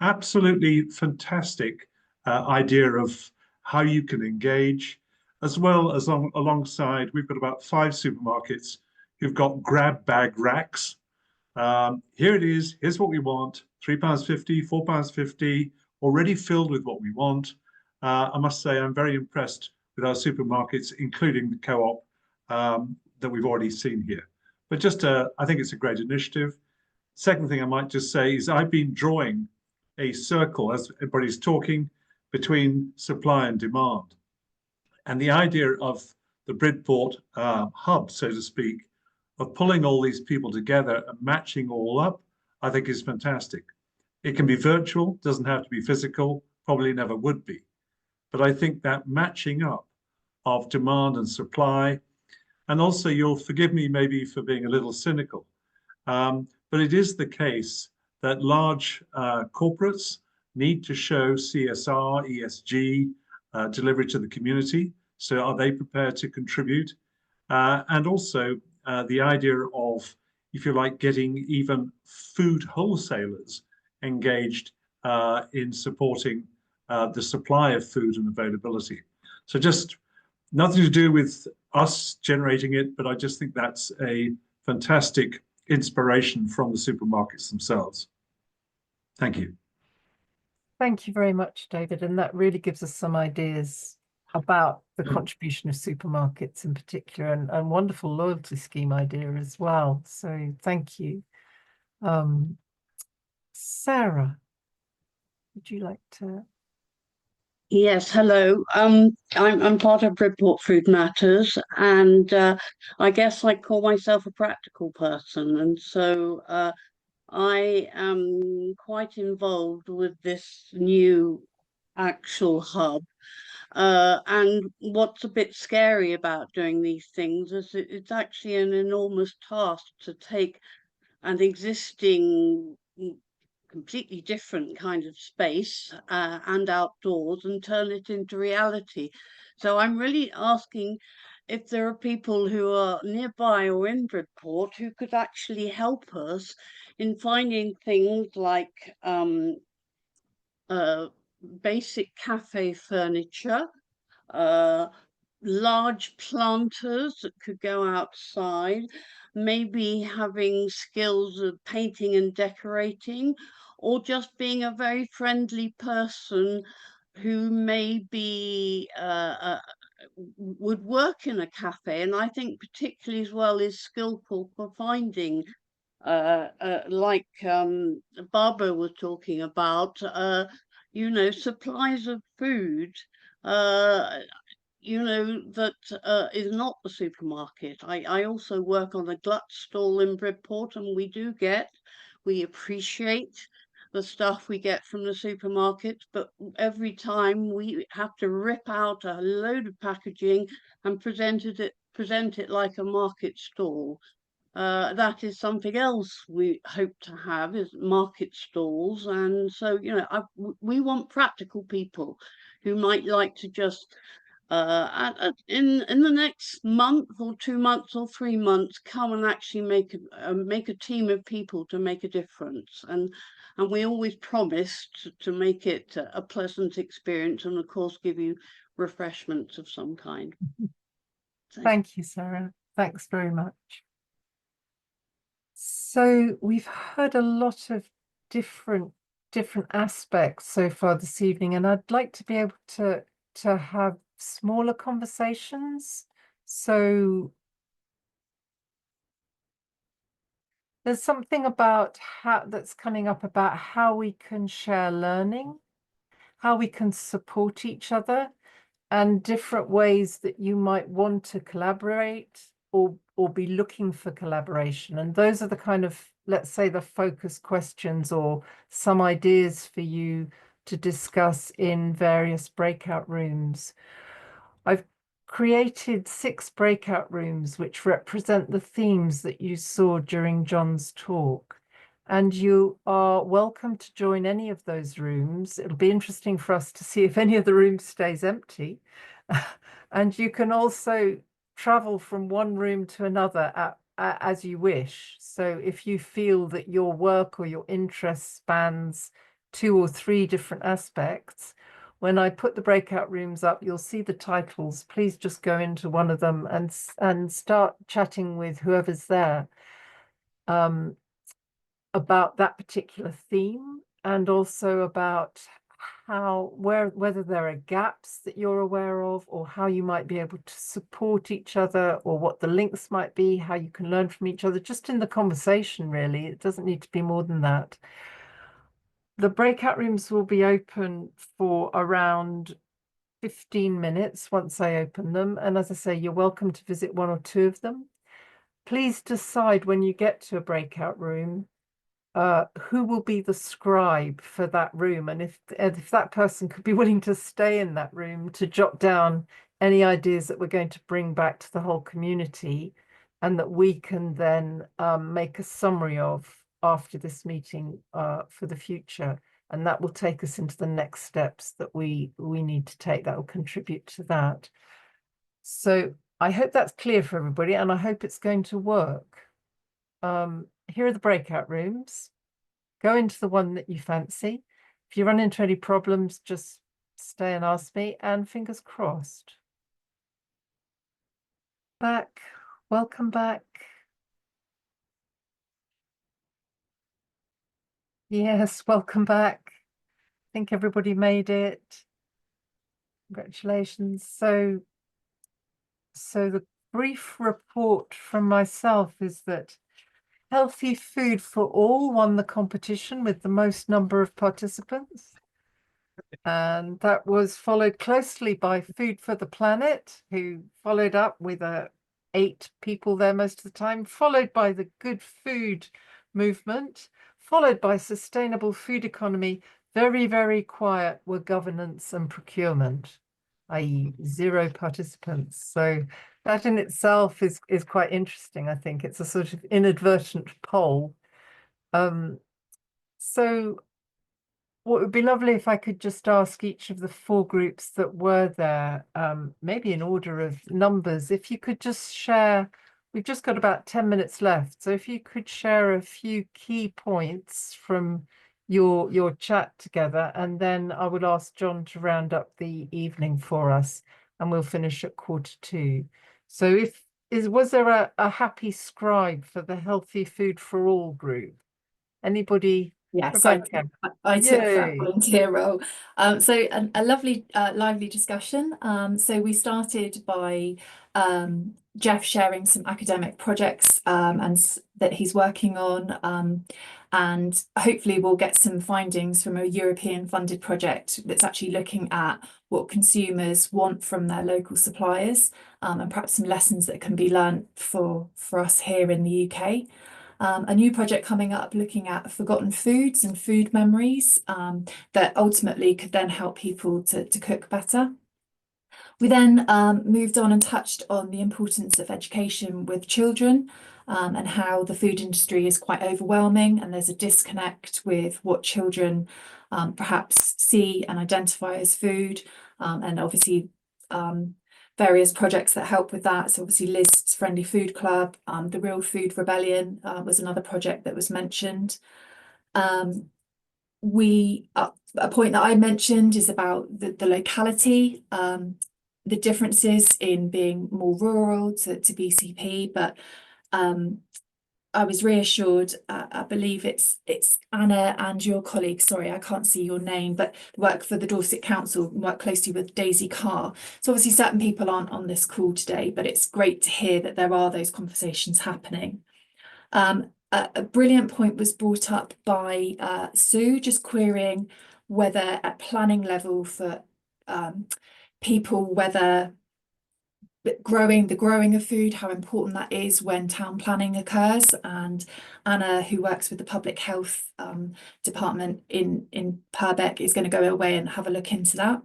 Absolutely fantastic idea of how you can engage, as well as alongside, we've got about 5 supermarkets who've got grab bag racks. Here it is, here's what we want, £3.50, £4.50, already filled with what we want. I must say I'm very impressed with our supermarkets, including the Co-op that we've already seen here. But just, I think it's a great initiative. Second thing I might just say is I've been drawing a circle, as everybody's talking, between supply and demand. And the idea of the Bridport hub, so to speak, of pulling all these people together and matching all up, I think is fantastic. It can be virtual, doesn't have to be physical, probably never would be. But I think that matching up of demand and supply, and also you'll forgive me maybe for being a little cynical, but it is the case that large corporates need to show CSR, ESG, delivery to the community. So are they prepared to contribute? And also the idea of, if you like, getting even food wholesalers engaged in supporting the supply of food and availability. So just nothing to do with us generating it, but I just think that's a fantastic inspiration from the supermarkets themselves. Thank you. Thank you very much, David. And that really gives us some ideas about the contribution of supermarkets in particular, and wonderful loyalty scheme idea as well. So thank you. Sarah, would you like to? Yes, hello. I'm part of Bridport Food Matters, and I guess I call myself a practical person, and so I am quite involved with this new actual hub. And what's a bit scary about doing these things is it's actually an enormous task to take an existing completely different kind of space and outdoors and turn it into reality. So I'm really asking if there are people who are nearby or in Bridport who could actually help us in finding things like basic cafe furniture, large planters that could go outside, maybe having skills of painting and decorating, or just being a very friendly person who maybe would work in a cafe. And I think particularly as well is skillful for finding like Barbara was talking about, you know, supplies of food, you know, that is not the supermarket. I also work on a glut stall in Bridport, and we appreciate the stuff we get from the supermarket, but every time we have to rip out a load of packaging and present it like a market stall. That is something else we hope to have, is market stalls. And so, you know, we want practical people who might like to just in the next month or 2 months or 3 months come and actually make a team of people to make a difference. And we always promise to make it a pleasant experience, and of course give you refreshments of some kind. Thank you, Sarah. Thanks very much. So we've heard a lot of different aspects so far this evening, and I'd like to be able to have smaller conversations. So there's something about that's coming up about how we can share learning, how we can support each other, and different ways that you might want to collaborate or be looking for collaboration. And those are the kind of, let's say, the focus questions or some ideas for you to discuss in various breakout rooms. I've created 6 breakout rooms which represent the themes that you saw during Jon's talk. And you are welcome to join any of those rooms. It'll be interesting for us to see if any of the rooms stays empty. And you can also travel from one room to another as you wish. So if you feel that your work or your interest spans 2 or 3 different aspects, when I put the breakout rooms up, you'll see the titles. Please just go into one of them and start chatting with whoever's there about that particular theme, and also about whether there are gaps that you're aware of, or how you might be able to support each other, or what the links might be, how you can learn from each other, just in the conversation, really. It doesn't need to be more than that. The breakout rooms will be open for around 15 minutes once I open them. And as I say, you're welcome to visit 1 or 2 of them. Please decide when you get to a breakout room who will be the scribe for that room, and if that person could be willing to stay in that room to jot down any ideas that we're going to bring back to the whole community, and that we can then make a summary of after this meeting for the future. And that will take us into the next steps that we need to take that will contribute to that. So I hope that's clear for everybody, and I hope it's going to work. Here are the breakout rooms. go into the one that you fancy. If you run into any problems, just stay and ask me, and fingers crossed. Back, welcome back. Yes, welcome back. I think everybody made it. Congratulations. So the brief report from myself is that Healthy Food for All won the competition with the most number of participants. And that was followed closely by Food for the Planet, who followed up with 8 people there most of the time, followed by the Good Food Movement, followed by Sustainable Food Economy. Very, very quiet were Governance and Procurement, i.e. 0 participants. So that in itself is quite interesting, I think. It's a sort of inadvertent poll. So what would be lovely if I could just ask each of the 4 groups that were there, maybe in order of numbers, if you could just share, we've just got about 10 minutes left. So if you could share a few key points from your chat together, and then I would ask Jon to round up the evening for us, and we'll finish at 1:45. So was there a happy scribe for the Healthy Food for All group? Anybody? Yes, Rebecca. I took that Yay. volunteer role. So a lovely, lively discussion. So we started by Jeff sharing some academic projects that he's working on, and hopefully we'll get some findings from a European funded project that's actually looking at what consumers want from their local suppliers, and perhaps some lessons that can be learned for us here in the UK. A new project coming up looking at forgotten foods and food memories that ultimately could then help people to cook better. We then moved on and touched on the importance of education with children, and how the food industry is quite overwhelming, and there's a disconnect with what children perhaps see and identify as food, and obviously various projects that help with that. So obviously Liz's Friendly Food Club, the Real Food Rebellion was another project that was mentioned. A point that I mentioned is about the locality, the differences in being more rural to BCP, but I was reassured, I believe it's Anna and your colleague, sorry, I can't see your name, but work for the Dorset Council, work closely with Daisy Carr. So obviously certain people aren't on this call today, but it's great to hear that there are those conversations happening. A brilliant point was brought up by Sue, just querying whether at planning level for people, whether the growing of food, how important that is when town planning occurs. And Anna, who works with the public health department in Purbeck, is going to go away and have a look into that.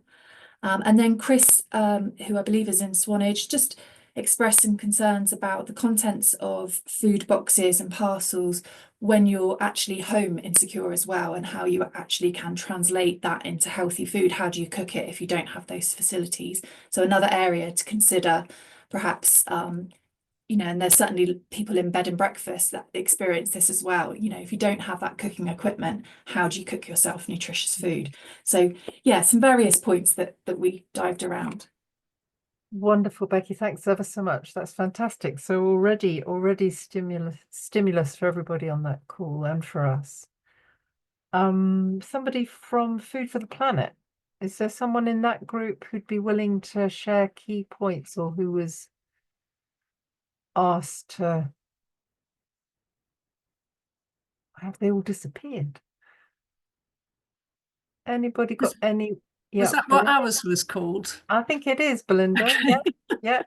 And then Chris, who I believe is in Swanage, just expressed some concerns about the contents of food boxes and parcels when you're actually home insecure as well, and how you actually can translate that into healthy food. How do you cook it if you don't have those facilities? So another area to consider, perhaps, you know, and there's certainly people in bed and breakfast that experience this as well. You know, if you don't have that cooking equipment, how do you cook yourself nutritious food? So yeah, some various points that we dived around. Wonderful, Becky. Thanks ever so much. That's fantastic. So already stimulus for everybody on that call and for us. Somebody from Food for the Planet. Is there someone in that group who'd be willing to share key points, or who was asked to? Have they all disappeared? Anybody got any? Yeah, Was that what ours was called? I think it is, Belinda. Okay. Yeah.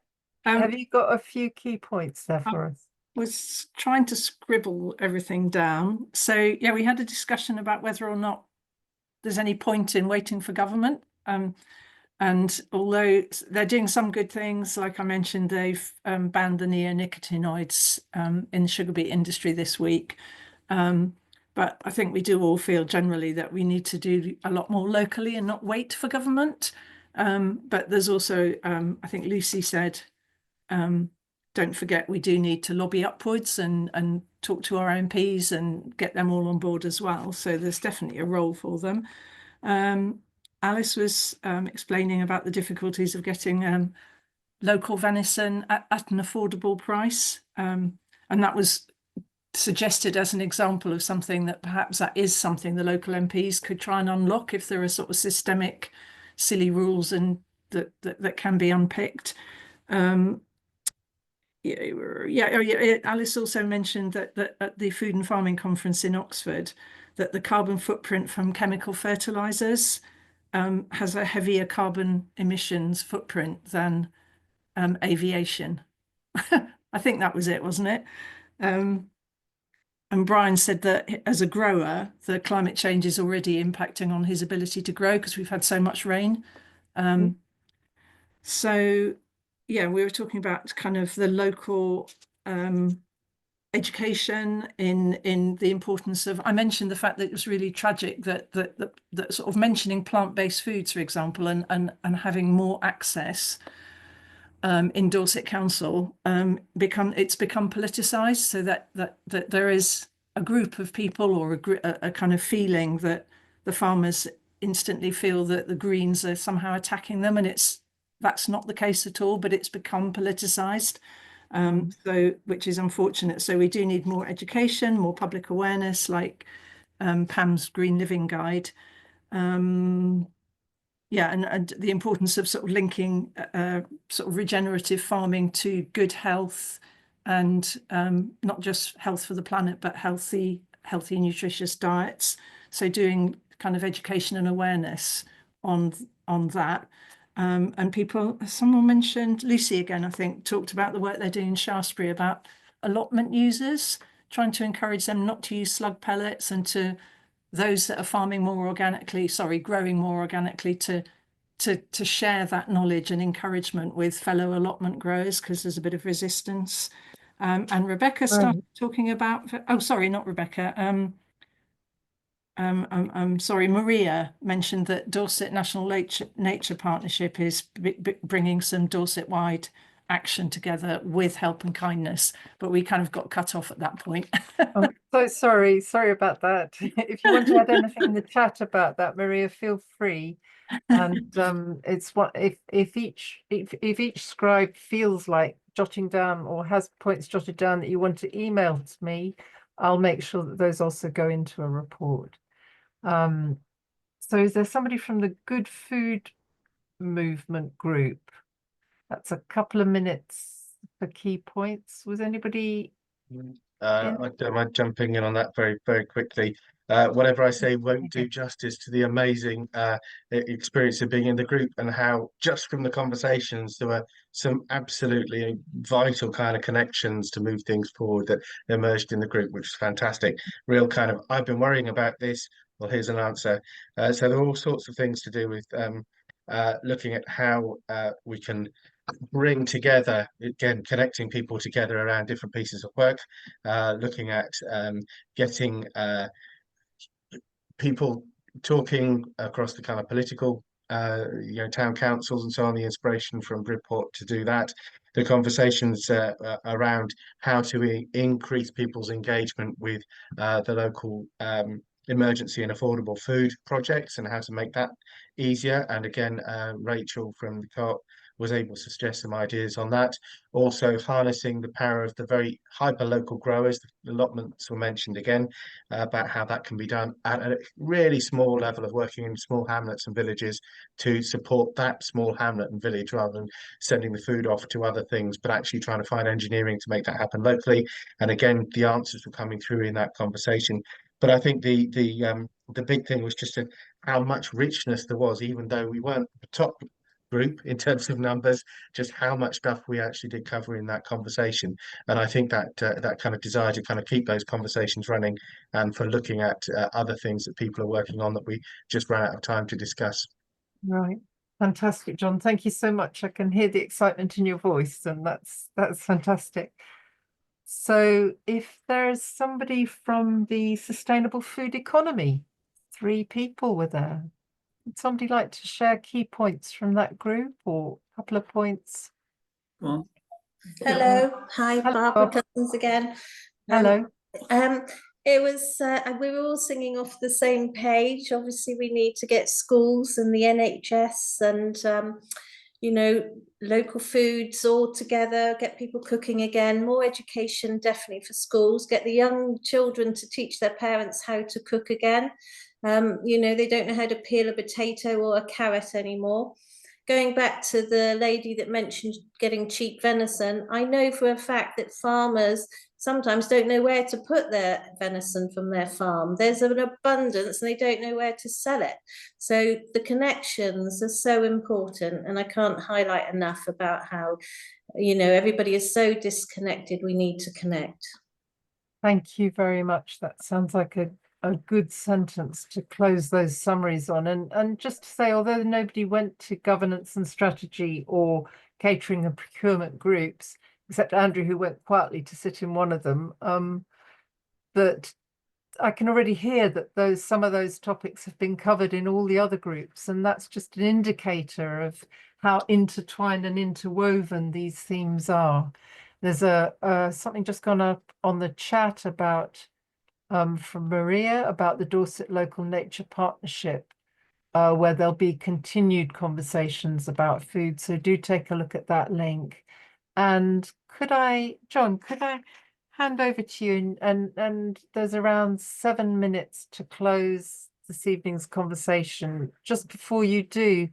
Have you got a few key points there for us? Was trying to scribble everything down. So yeah, we had a discussion about whether or not there's any point in waiting for government. And although they're doing some good things, like I mentioned, they've banned the neonicotinoids in the sugar beet industry this week. But I think we do all feel generally that we need to do a lot more locally and not wait for government. But there's also, I think Lucy said, don't forget we do need to lobby upwards and talk to our MPs and get them all on board as well. So there's definitely a role for them. Alice was explaining about the difficulties of getting local venison at an affordable price. And that was suggested as an example of something that perhaps that is something the local MPs could try and unlock if there are sort of systemic silly rules and that can be unpicked. Alice also mentioned that at the Food and Farming Conference in Oxford, that the carbon footprint from chemical fertilizers has a heavier carbon emissions footprint than aviation. I think that was it, wasn't it? And Brian said that as a grower, the climate change is already impacting on his ability to grow because we've had so much rain. So, yeah, we were talking about kind of the local education in the importance of, I mentioned the fact that it was really tragic that sort of mentioning plant-based foods, for example, and having more access in Dorset Council it's become politicised, so that there is a group of people or a kind of feeling that the farmers instantly feel that the Greens are somehow attacking them, and that's not the case at all, but it's become politicised, so which is unfortunate. So we do need more education, more public awareness, like Pam's Green Living Guide. Yeah, and the importance of sort of linking sort of regenerative farming to good health, and not just health for the planet, but healthy, nutritious diets. So doing kind of education and awareness on that. And people, someone mentioned, Lucy again, I think, talked about the work they're doing in Shaftesbury about allotment users, trying to encourage them not to use slug pellets, and to those that are farming more organically, growing more organically, to share that knowledge and encouragement with fellow allotment growers, because there's a bit of resistance. And Rebecca started talking about, oh, sorry, not Rebecca. I'm sorry, Maria mentioned that Dorset National Nature Partnership is bringing some Dorset-wide action together with Help and Kindness, but we kind of got cut off at that point. I'm so sorry about that. If you want to add anything in the chat about that, Maria, feel free. And it's what if each scribe feels like jotting down or has points jotted down that you want to email to me, I'll make sure that those also go into a report. So is there somebody from the Good Food Movement group? That's a couple of minutes for key points. Was anybody? I don't mind jumping in on that very, very quickly. Whatever I say won't do justice to the amazing experience of being in the group, and how just from the conversations there were some absolutely vital kind of connections to move things forward that emerged in the group, which was fantastic. Real kind of, I've been worrying about this. Well, here's an answer. So there are all sorts of things to do with looking at how we can bring together, again, connecting people together around different pieces of work, looking at getting people talking across the kind of political, town councils and so on, the inspiration from Bridport to do that, the conversations around how to increase people's engagement with the local emergency and affordable food projects, and how to make that easier. And again, Rachel from the Co-op was able to suggest some ideas on that. Also harnessing the power of the very hyper-local growers. The allotments were mentioned again, about how that can be done at a really small level of working in small hamlets and villages to support that small hamlet and village, rather than sending the food off to other things, but actually trying to find engineering to make that happen locally. And again, the answers were coming through in that conversation. But I think the big thing was just how much richness there was, even though we weren't the top group in terms of numbers, just how much stuff we actually did cover in that conversation. And I think that that kind of desire to kind of keep those conversations running, and for looking at other things that people are working on that we just ran out of time to discuss. Right. Fantastic, John. Thank you so much. I can hear the excitement in your voice, and that's fantastic. So if there's somebody from the sustainable food economy, 3 people were there. Would somebody like to share key points from that group, or a couple of points? Well, Hello, hi, Hello, Barbara Bob. Cousins again. Hello. It was we were all singing off the same page. Obviously, we need to get schools and the NHS and you know, local foods all together, get people cooking again, more education definitely for schools, get the young children to teach their parents how to cook again. You know, they don't know how to peel a potato or a carrot anymore. Going back to the lady that mentioned getting cheap venison, I know for a fact that farmers sometimes don't know where to put their venison from their farm. There's an abundance and they don't know where to sell it. So the connections are so important, and I can't highlight enough about how, you know, everybody is so disconnected. We need to connect. Thank you very much. That sounds like a good sentence to close those summaries on. And just to say, although nobody went to governance and strategy or catering and procurement groups, except Andrew, who went quietly to sit in one of them, that I can already hear that some of those topics have been covered in all the other groups, and that's just an indicator of how intertwined and interwoven these themes are. There's something just gone up on the chat about from Maria about the Dorset Local Nature Partnership, where there'll be continued conversations about food. So do take a look at that link. And Jon, could I hand over to you, and there's around 7 minutes to close this evening's conversation. Just before you do,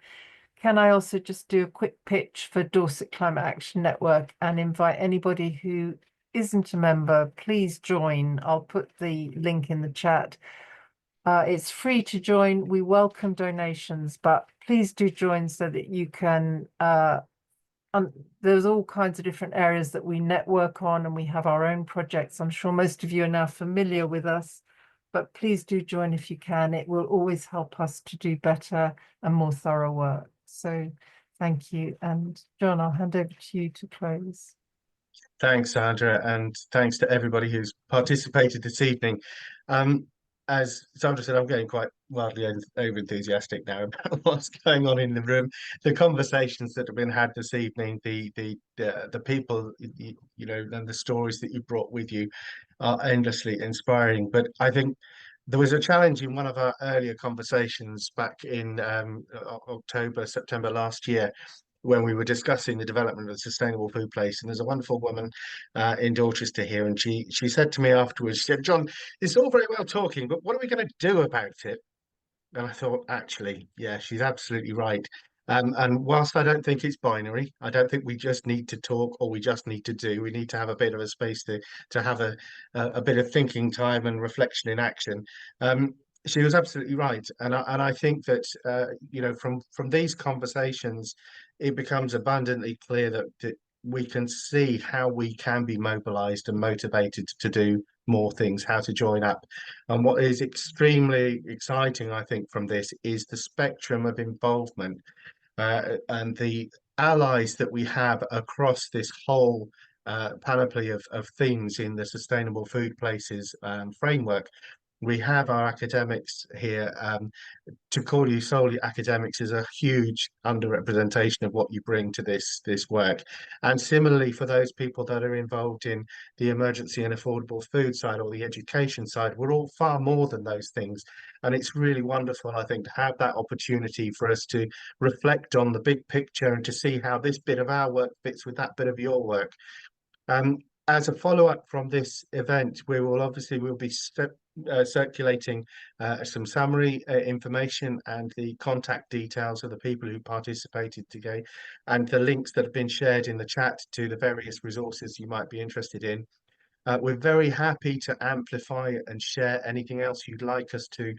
can I also just do a quick pitch for Dorset Climate Action Network and invite anybody who isn't a member, please join. I'll put the link in the chat. It's free to join. We welcome donations, but please do join so that you can there's all kinds of different areas that we network on, and we have our own projects. I'm sure most of you are now familiar with us, but please do join if you can. It will always help us to do better and more thorough work. So thank you. And Jon, I'll hand over to you to close. Thanks, Sandra, and thanks to everybody who's participated this evening. As Sandra said, I'm getting quite wildly over enthusiastic now about what's going on in the room. The conversations that have been had this evening, the people, you know, and the stories that you brought with you are endlessly inspiring. But I think there was a challenge in one of our earlier conversations back in October, September last year, when we were discussing the development of a sustainable food place. And there's a wonderful woman in Dorchester here, and she said to me afterwards, she said, "Jon, it's all very well talking, but what are we going to do about it?" And I thought, actually, yeah, she's absolutely right. And whilst I don't think it's binary, I don't think we just need to talk or we just need to do. We need to have a bit of a space to have a bit of thinking time and reflection in action. She was absolutely right, and I think that you know, from these conversations, it becomes abundantly clear that we can see how we can be mobilised and motivated to do more things, how to join up. And what is extremely exciting, I think, from this is the spectrum of involvement and the allies that we have across this whole panoply of themes in the Sustainable Food Places framework. We have our academics here. To call you solely academics is a huge underrepresentation of what you bring to this work. And similarly, for those people that are involved in the emergency and affordable food side or the education side, we're all far more than those things. And it's really wonderful, I think, to have that opportunity for us to reflect on the big picture and to see how this bit of our work fits with that bit of your work. As a follow-up from this event, we'll be circulating some summary information and the contact details of the people who participated today, and the links that have been shared in the chat to the various resources you might be interested in. We're very happy to amplify and share anything else you'd like us to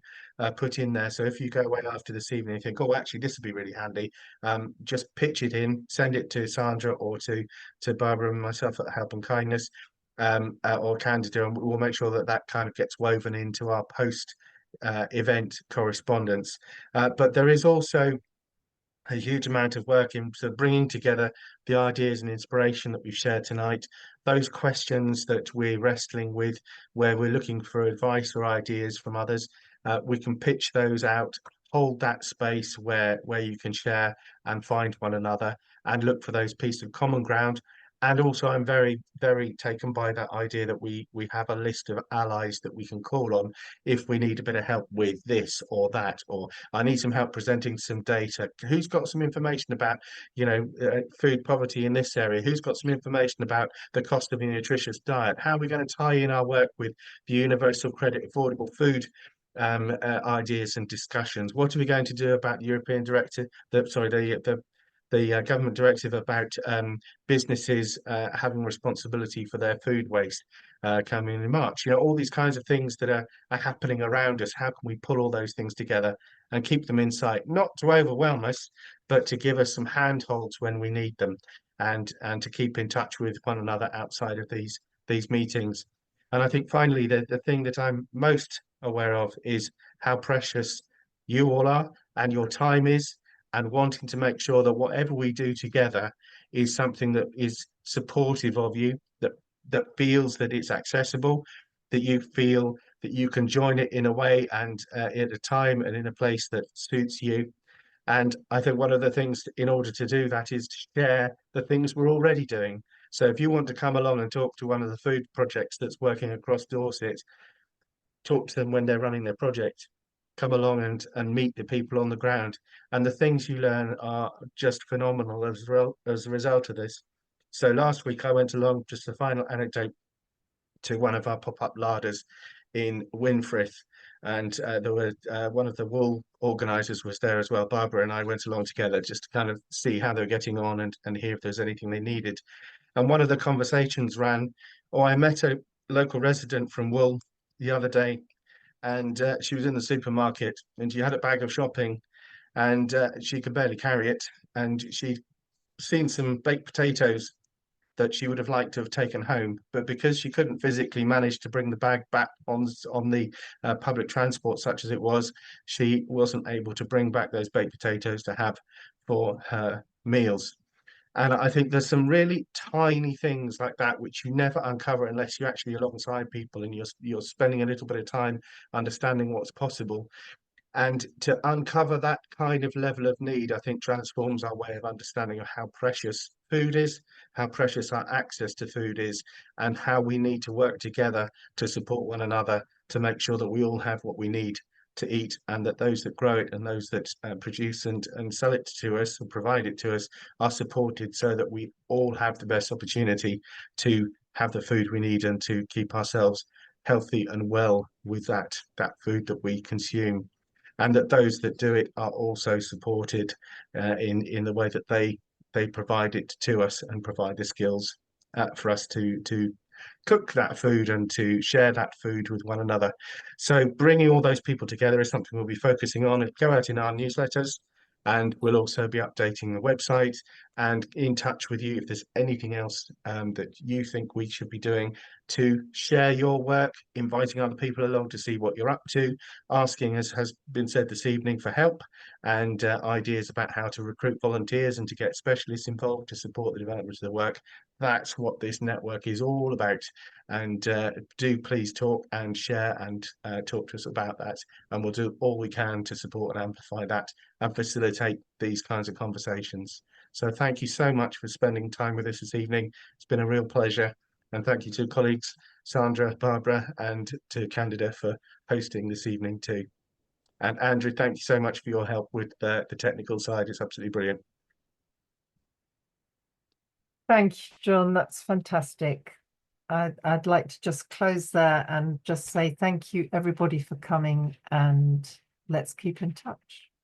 put in there. So if you go away after this evening and think, oh, actually, this would be really handy, just pitch it in, send it to Sandra or to Barbara and myself at Help and Kindness or Candida, and we'll make sure that that kind of gets woven into our post event correspondence. But there is also a huge amount of work into bringing together the ideas and inspiration that we've shared tonight, those questions that we're wrestling with, where we're looking for advice or ideas from others. We can pitch those out, hold that space where you can share and find one another and look for those pieces of common ground. And also, I'm very, very taken by that idea that we have a list of allies that we can call on if we need a bit of help with this or that, or I need some help presenting some data. Who's got some information about, food poverty in this area? Who's got some information about the cost of a nutritious diet? How are we going to tie in our work with the universal credit affordable food ideas and discussions? What are we going to do about the European directive? The government directive about businesses having responsibility for their food waste coming in March. All these kinds of things that are happening around us. How can we pull all those things together and keep them in sight? Not to overwhelm us, but to give us some handholds when we need them, and to keep in touch with one another outside of these meetings. And I think finally, the thing that I'm most aware of is how precious you all are and your time is, and wanting to make sure that whatever we do together is something that is supportive of you, that feels that it's accessible, that you feel that you can join it in a way and at a time and in a place that suits you. And I think one of the things in order to do that is to share the things we're already doing. So if you want to come along and talk to one of the food projects that's working across Dorset, talk to them when they're running their project, come along and meet the people on the ground, and the things you learn are just phenomenal as a result of this. So last week I went along, just a final anecdote, to one of our pop-up larders in Winfrith, and there were one of the wool organisers was there as well. Barbara and I went along together just to kind of see how they're getting on and hear if there's anything they needed. And one of the conversations ran, I met a local resident from wool the other day, and she was in the supermarket and she had a bag of shopping, and she could barely carry it, and she'd seen some baked potatoes that she would have liked to have taken home, but because she couldn't physically manage to bring the bag back on the public transport, such as it was, she wasn't able to bring back those baked potatoes to have for her meals. And I think there's some really tiny things like that which you never uncover unless you're actually alongside people and you're spending a little bit of time understanding what's possible. And to uncover that kind of level of need, I think transforms our way of understanding of how precious food is, how precious our access to food is, and how we need to work together to support one another to make sure that we all have what we need to eat, and that those that grow it and those that produce and sell it to us and provide it to us are supported, so that we all have the best opportunity to have the food we need and to keep ourselves healthy and well with that food that we consume. And that those that do it are also supported in the way that they provide it to us and provide the skills for us to cook that food and to share that food with one another. So bringing all those people together is something we'll be focusing on. It'll go out in our newsletters, and we'll also be updating the website and in touch with you if there's anything else that you think we should be doing to share your work, inviting other people along to see what you're up to, asking, as has been said this evening, for help and ideas about how to recruit volunteers and to get specialists involved to support the development of the work. That's what this network is all about. And do please talk and share and talk to us about that, and we'll do all we can to support and amplify that and facilitate these kinds of conversations. So thank you so much for spending time with us this evening. It's been a real pleasure. And thank you to colleagues, Sandra, Barbara, and to Candida for hosting this evening too. And Andrew, thank you so much for your help with the technical side. It's absolutely brilliant. Thank you, John. That's fantastic. I'd like to just close there and just say thank you, everybody, for coming, and let's keep in touch.